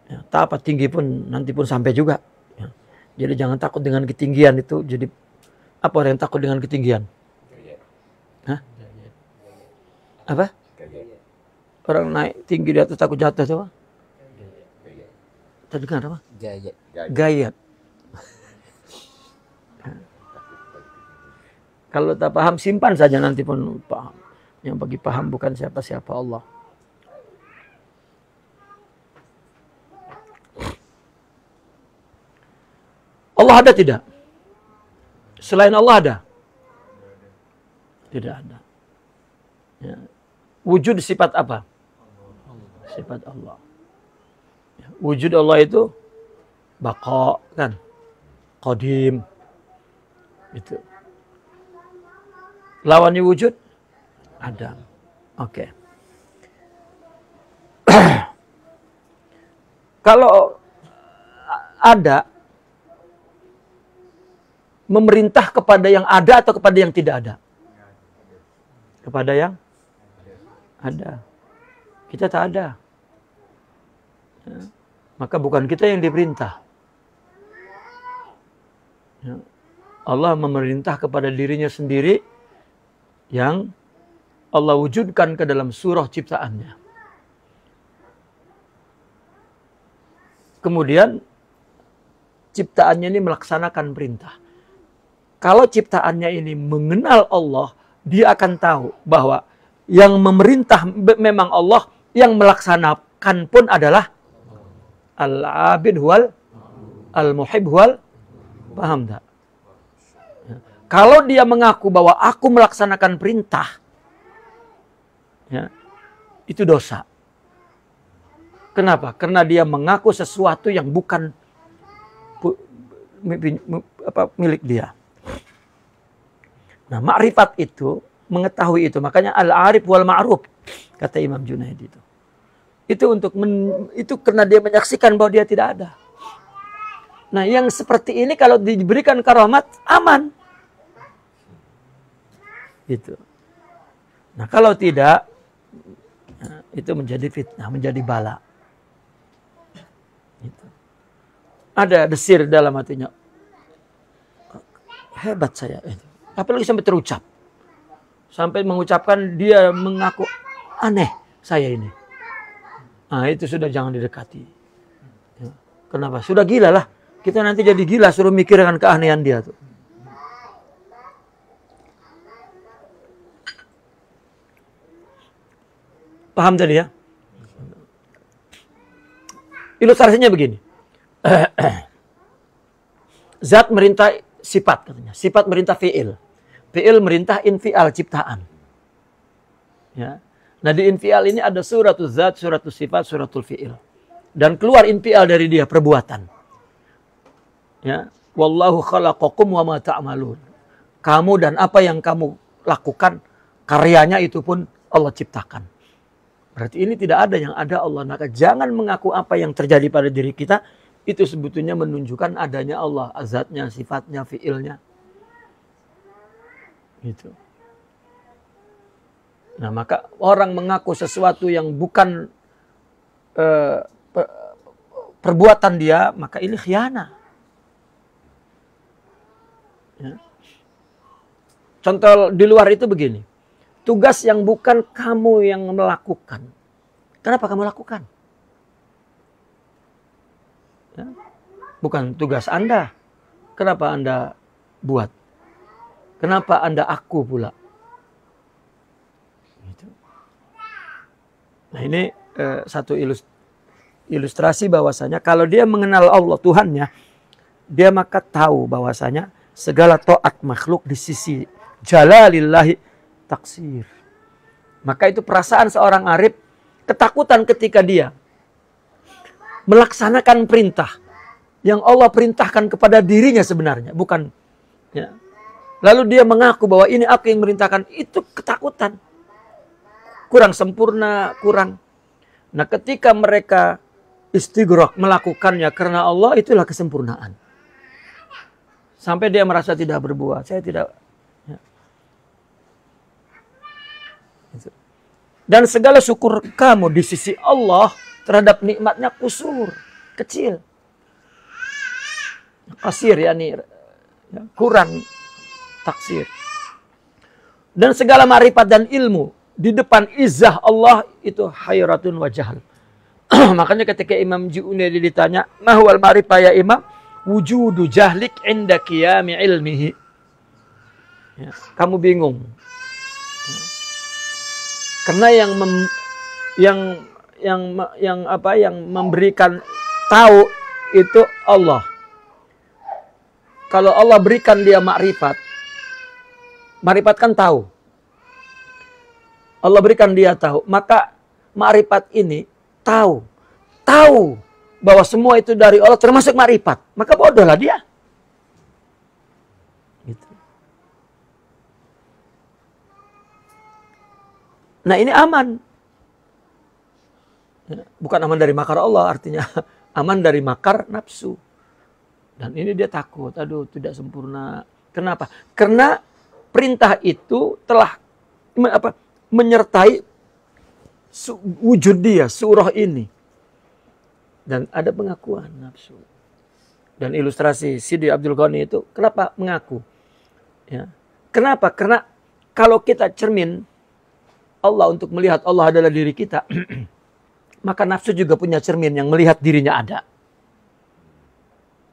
Speaker 2: ya, tak apa tinggi pun nanti pun sampai juga. Ya. Jadi jangan takut dengan ketinggian itu. Jadi apa orang yang takut dengan ketinggian? Hah? Apa? Orang naik tinggi di atas takut jatuh itu apa? Tadi dengar apa? Gayat. Kalau tak paham simpan saja nanti pun paham. Yang bagi paham bukan siapa-siapa Allah. Allah ada tidak? Selain Allah ada? Tidak ada. Ya. Wujud sifat apa? Sifat Allah. Ya. Wujud Allah itu baqa kan? Qadim. Itu. Lawannya wujud? Ada. Oke. Kalau ada, memerintah kepada yang ada atau kepada yang tidak ada? Kepada yang ada. Kita tak ada. Ya. Maka bukan kita yang diperintah. Ya. Allah memerintah kepada dirinya sendiri yang Allah wujudkan ke dalam surah ciptaannya. Kemudian ciptaannya ini melaksanakan perintah. Kalau ciptaannya ini mengenal Allah, dia akan tahu bahwa yang memerintah memang Allah, yang melaksanakan pun adalah al-abid wal al-muhib wal, paham tak? Kalau dia mengaku bahwa aku melaksanakan perintah, ya, itu dosa. Kenapa? Karena dia mengaku sesuatu yang bukan milik dia. Nah, ma'rifat itu, mengetahui itu. Makanya al-arif wal ma'ruf, kata Imam Junaid itu. Itu itu karena dia menyaksikan bahwa dia tidak ada. Nah, yang seperti ini kalau diberikan karamat, aman. Gitu. Nah, kalau tidak, itu menjadi fitnah, menjadi bala. Gitu. ada desir dalam hatinya. Hebat saya. Apalagi sampai terucap. Sampai mengucapkan dia mengaku aneh saya ini. Nah itu sudah jangan didekati. Ya. Kenapa? Sudah gila lah. Kita nanti jadi gila suruh mikirkan keanehan dia tuh. Paham tadi ya? Ilustrasinya begini. Zat merintah sifat katanya. Sifat merintah fi'il. Fi'il merintah infial ciptaan. Ya. Nah di infial ini ada suratul zat, suratul sifat, suratul fi'il. Dan keluar infial dari dia perbuatan. Ya. Wallahu khalaqakum wa ma ta'malun. Kamu dan apa yang kamu lakukan, karyanya itu pun Allah ciptakan. Berarti ini tidak ada, yang ada Allah. Maka jangan mengaku apa yang terjadi pada diri kita. Itu sebetulnya menunjukkan adanya Allah. Azatnya, sifatnya, fi'ilnya. Gitu. Nah maka orang mengaku sesuatu yang bukan perbuatan dia. Maka ini khianah. Ya. Contoh di luar itu begini. Tugas yang bukan kamu yang melakukan. Kenapa kamu lakukan? Ya. Bukan tugas Anda. Kenapa Anda buat? Kenapa Anda aku pula? Gitu. Nah ini satu ilustrasi bahwasanya kalau dia mengenal Allah Tuhannya, dia maka tahu bahwasanya segala taat makhluk di sisi jalalillahi taksir. Maka itu perasaan seorang arif ketakutan ketika dia melaksanakan perintah yang Allah perintahkan kepada dirinya sebenarnya, bukan ya. Lalu dia mengaku bahwa ini aku yang merintahkan, itu ketakutan. Kurang sempurna, kurang. Nah, ketika mereka istighraq melakukannya karena Allah, itulah kesempurnaan. Sampai dia merasa tidak berbuat, saya tidak. Dan segala syukur kamu di sisi Allah terhadap nikmatnya kusur, kecil. Kasir yakni ya, kurang taksir. Dan segala ma'rifat dan ilmu di depan izzah Allah itu hayratun wa jahl. Makanya ketika Imam Junaidi ditanya, "Mahwal ma'rifah ya Imam?" Wujudu jahlik inda qiyami ilmihi. Ya, kamu bingung. Karena yang memberikan tahu itu Allah. Kalau Allah berikan dia makrifat, makrifat kan tahu. Allah berikan dia tahu, maka makrifat ini tahu bahwa semua itu dari Allah termasuk makrifat. Maka bodohlah dia. Gitu. Nah ini aman. Bukan aman dari makar Allah, artinya aman dari makar nafsu. Dan ini dia takut, aduh tidak sempurna. Kenapa? Karena perintah itu telah menyertai wujud dia, surah ini. Dan ada pengakuan nafsu. Dan ilustrasi Sidi Abdul Ghani itu, kenapa mengaku? Ya. Kenapa? Karena kalau kita cermin Allah untuk melihat Allah adalah diri kita, maka nafsu juga punya cermin yang melihat dirinya ada.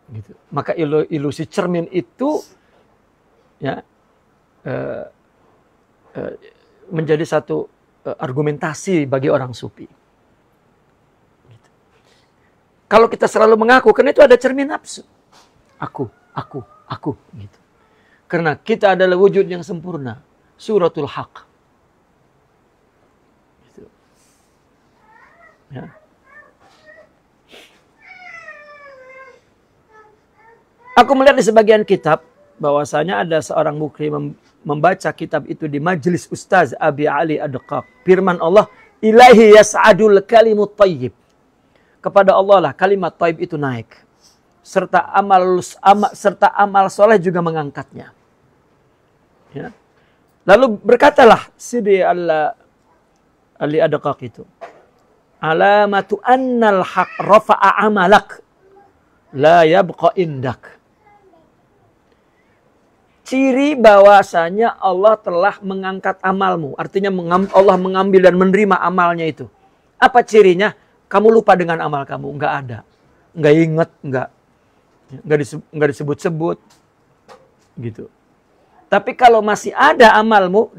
Speaker 2: Gitu. Maka ilusi cermin itu ya menjadi satu argumentasi bagi orang sufi. Gitu. Kalau kita selalu mengaku, karena itu ada cermin nafsu. Aku, gitu. Karena kita adalah wujud yang sempurna, suratul haq. Gitu. Ya. Aku melihat di sebagian kitab bahwasanya ada seorang mukri membaca kitab itu di majelis Ustaz Abi Ali Ad-Daqaq. Firman Allah, "Ilaihi yas'adul kalimut thayyib." Kepada Allah lah kalimat thayyib itu naik. Serta amal soleh juga mengangkatnya. Ya. Lalu berkatalah Sidi Ali Ad-Daqaq itu, "Alamatu annal haq rafa'a amalak." la yabqa indak. Ciri bahwasanya Allah telah mengangkat amalmu. Artinya Allah mengambil dan menerima amalnya itu. Apa cirinya? Kamu lupa dengan amal kamu. Enggak ada. Enggak ingat. Enggak disebut-sebut. Gitu. Tapi kalau masih ada amalmu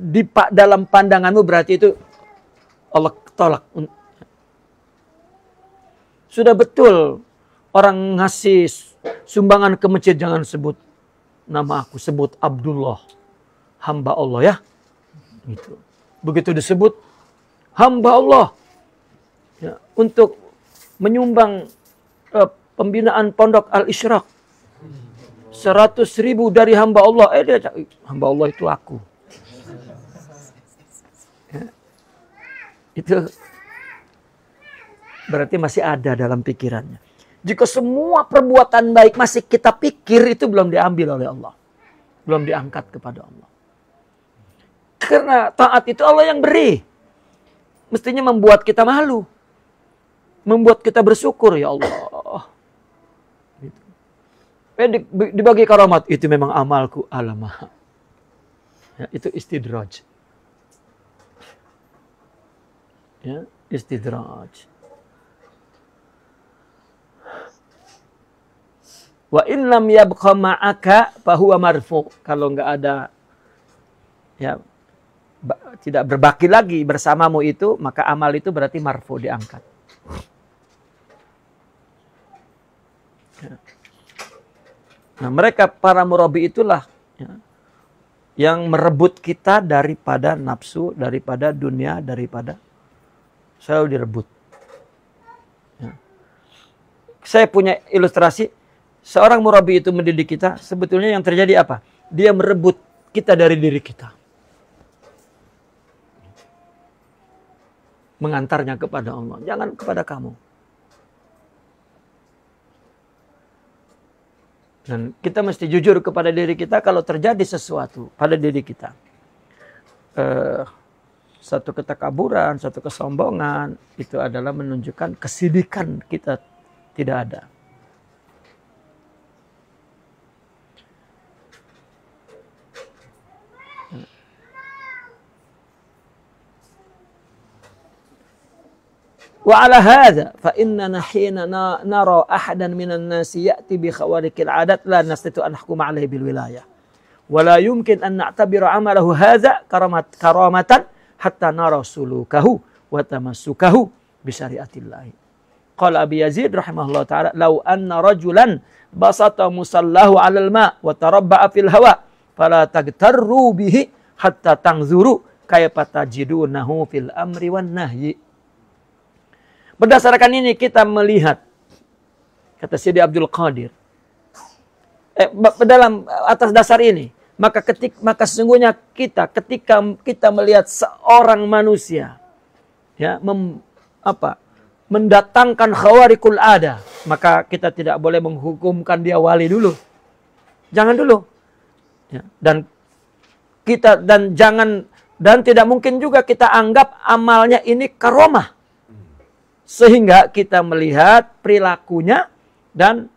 Speaker 2: dalam pandanganmu, berarti itu Allah tolak. Sudah betul orang ngasih sumbangan ke masjid, jangan sebut nama aku, sebut Abdullah, hamba Allah ya. Gitu. Begitu disebut hamba Allah ya, untuk menyumbang pembinaan pondok Al-Isyraq 100.000 dari hamba Allah. Dia hamba Allah itu aku. Ya. Itu berarti masih ada dalam pikirannya. Jika semua perbuatan baik masih kita pikir, itu belum diambil oleh Allah. Belum diangkat kepada Allah. Karena taat itu Allah yang beri. Mestinya membuat kita malu. Membuat kita bersyukur, ya Allah. Gitu. Dibagi karamat, itu memang amalku. Alamah. Ya, itu istidraj. Ya, istidraj. Wa in lam yabqa ma'aka fahuwa marfu. Kalau enggak ada ya tidak berbaki lagi bersamamu itu, maka amal itu berarti marfu, diangkat. Ya. Nah, mereka para murabi itulah ya, yang merebut kita daripada nafsu, daripada dunia, daripada selalu direbut. Ya. Saya punya ilustrasi. Seorang murabi itu mendidik kita, sebetulnya yang terjadi apa? Dia merebut kita dari diri kita. Mengantarnya kepada Allah, jangan kepada kamu. Dan kita mesti jujur kepada diri kita kalau terjadi sesuatu pada diri kita. Satu ketakaburan, satu kesombongan, itu adalah menunjukkan kesidikan kita tidak ada. Wa ala hadza fa innana hina nara ahadan minan nasi ya'ti bi khawarikil 'adat la nastatu an nahkuma 'alaihi bil wilayah wa la yumkin an na'tabira 'amalahu hadza karamatan hatta nara sulukahu wa tamassukahu bi syariatillah. Qala Abi Yazid rahimahullah taala law anna rajulan basata musallahu 'alal ma wa tarabba'a fil hawa fala tagtarru bihi hatta tanzuru kayfa tajidunahu fil amri wan nahyi. Berdasarkan ini kita melihat, kata Sidi Abdul Qadir, dalam atas dasar ini, maka sesungguhnya ketika kita melihat seorang manusia ya mendatangkan khawarikul ada, maka kita tidak boleh menghukumkan dia wali dulu. Jangan dulu. Ya, dan tidak mungkin juga kita anggap amalnya ini karomah. Sehingga kita melihat perilakunya dan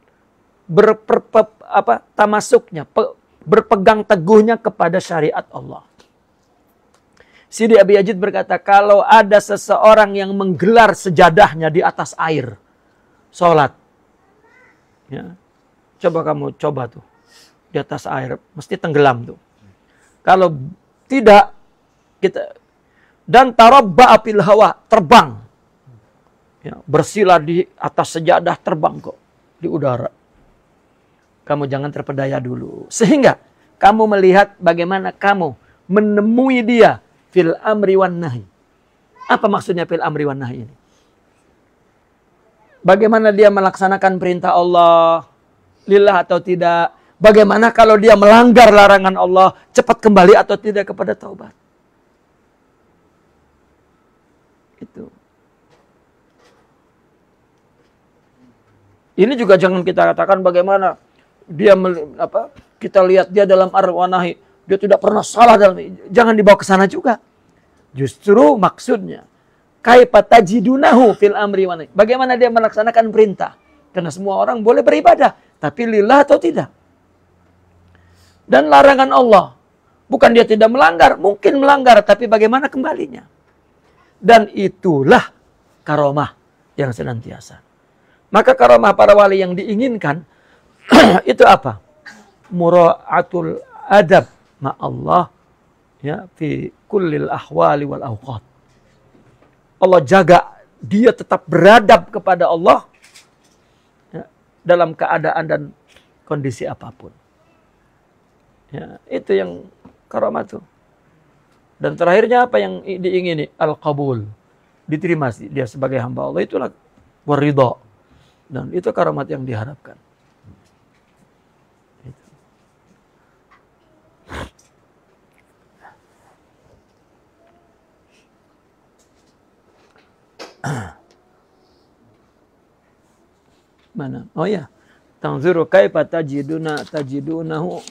Speaker 2: tamasuknya, berpegang teguhnya kepada syariat Allah. Sidi Abi Yazid berkata, kalau ada seseorang yang menggelar sejadahnya di atas air, sholat, ya, coba tuh di atas air, mesti tenggelam tuh. Kalau tidak kita dan tarabba'a fil hawa, terbang. Ya, bersila di atas sejadah, terbang kok di udara. Kamu jangan terpedaya dulu. Sehingga kamu melihat bagaimana kamu menemui dia fil amri wan nahi. Apa maksudnya fil amri wan nahi ini? Bagaimana dia melaksanakan perintah Allah, lillah atau tidak? Bagaimana kalau dia melanggar larangan Allah, cepat kembali atau tidak kepada taubat? Itu. Ini juga jangan kita katakan bagaimana dia kita lihat dia dalam arwanahi, dia tidak pernah salah dalam, jangan dibawa ke sana juga. Justru maksudnya kaifa tajidunahu fil amri wa nahi. Bagaimana dia melaksanakan perintah? Karena semua orang boleh beribadah, tapi lillah atau tidak. Dan larangan Allah, bukan dia tidak melanggar, mungkin melanggar, tapi bagaimana kembalinya. Dan itulah karomah yang senantiasa. Maka karomah para wali yang diinginkan, itu apa? Mura'atul adab ma'allah, ya, fi kullil ahwali wal awqat. Allah jaga dia tetap beradab kepada Allah, ya, dalam keadaan dan kondisi apapun. Ya, itu yang karamah itu. Dan terakhirnya apa yang diingini? Al-qabul. Diterima dia sebagai hamba Allah. Itulah waridha. Dan itu karamat yang diharapkan. Itu. Mana? Oh ya. Tanzuru kaifa tajidunahu.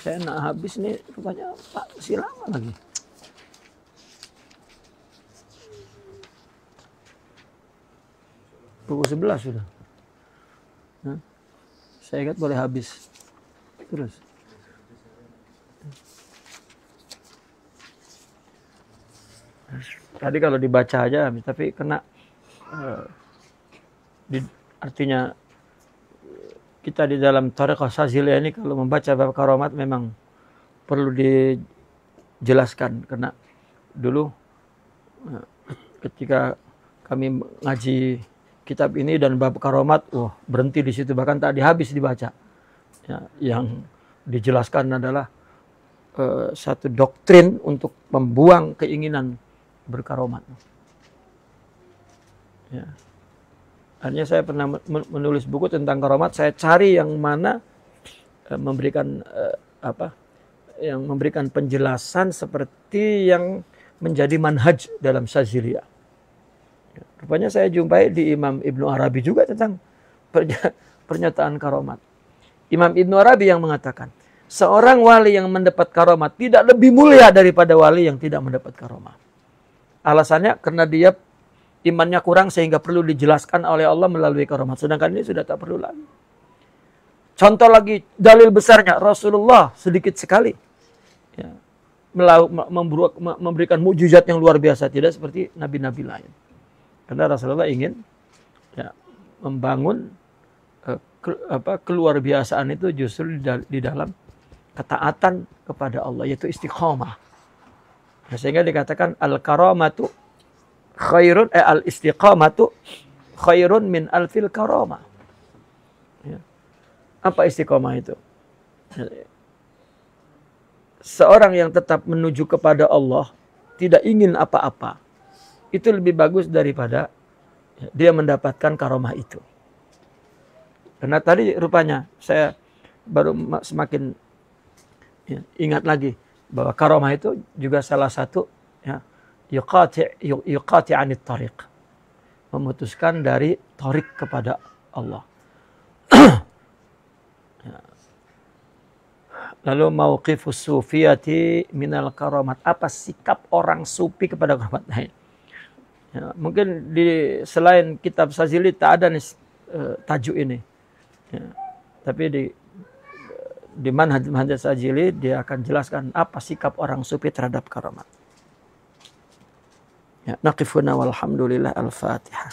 Speaker 2: Saya nak habis nih, rupanya Pak masih lama lagi. Pukul 11 sudah. Nah, saya ingat boleh habis. Terus. Tadi kalau dibaca aja, tapi kena artinya kita di dalam Thariqah Syadziliyah ini kalau membaca bab karomat memang perlu dijelaskan. Karena dulu ketika kami ngaji kitab ini dan bab karomat, berhenti di situ, bahkan tak habis dibaca. Ya, yang dijelaskan adalah satu doktrin untuk membuang keinginan berkaromat. Ya. Hanya saya pernah menulis buku tentang karomat. Saya cari yang mana memberikan yang memberikan penjelasan seperti yang menjadi manhaj dalam Syadziliyah. Rupanya saya jumpai di Imam Ibnu Arabi juga tentang pernyataan karomat. Imam Ibnu Arabi yang mengatakan, seorang wali yang mendapat karomat tidak lebih mulia daripada wali yang tidak mendapat karomat. Alasannya karena dia imannya kurang sehingga perlu dijelaskan oleh Allah melalui karomat. Sedangkan ini sudah tak perlu lagi. Contoh lagi dalil besarnya Rasulullah sedikit sekali ya, memberikan mukjizat yang luar biasa, tidak seperti nabi-nabi lain. Karena Rasulullah ingin ya, membangun keluar biasaan itu justru di dalam ketaatan kepada Allah, yaitu istiqomah. Nah, sehingga dikatakan al-karamatu khairun al-istiqamatu khairun min alfil karamah. Ya. Apa istiqamah itu? Seorang yang tetap menuju kepada Allah, tidak ingin apa-apa, itu lebih bagus daripada dia mendapatkan karamah itu. Karena tadi rupanya saya baru semakin ingat lagi bahwa karamah itu juga salah satu ya, yuqati anit tariq, memutuskan dari tariq kepada Allah. Lalu mauqifus sufiyati minal karamat, apa sikap orang sufi kepada karamat lain? Ya, mungkin selain kitab Syadzili tak ada nih tajuk ini. Ya, tapi di manhaj Syadzili dia akan jelaskan apa sikap orang sufi terhadap karamat. Ya, naqifuna walhamdulillah, al-Fatihah.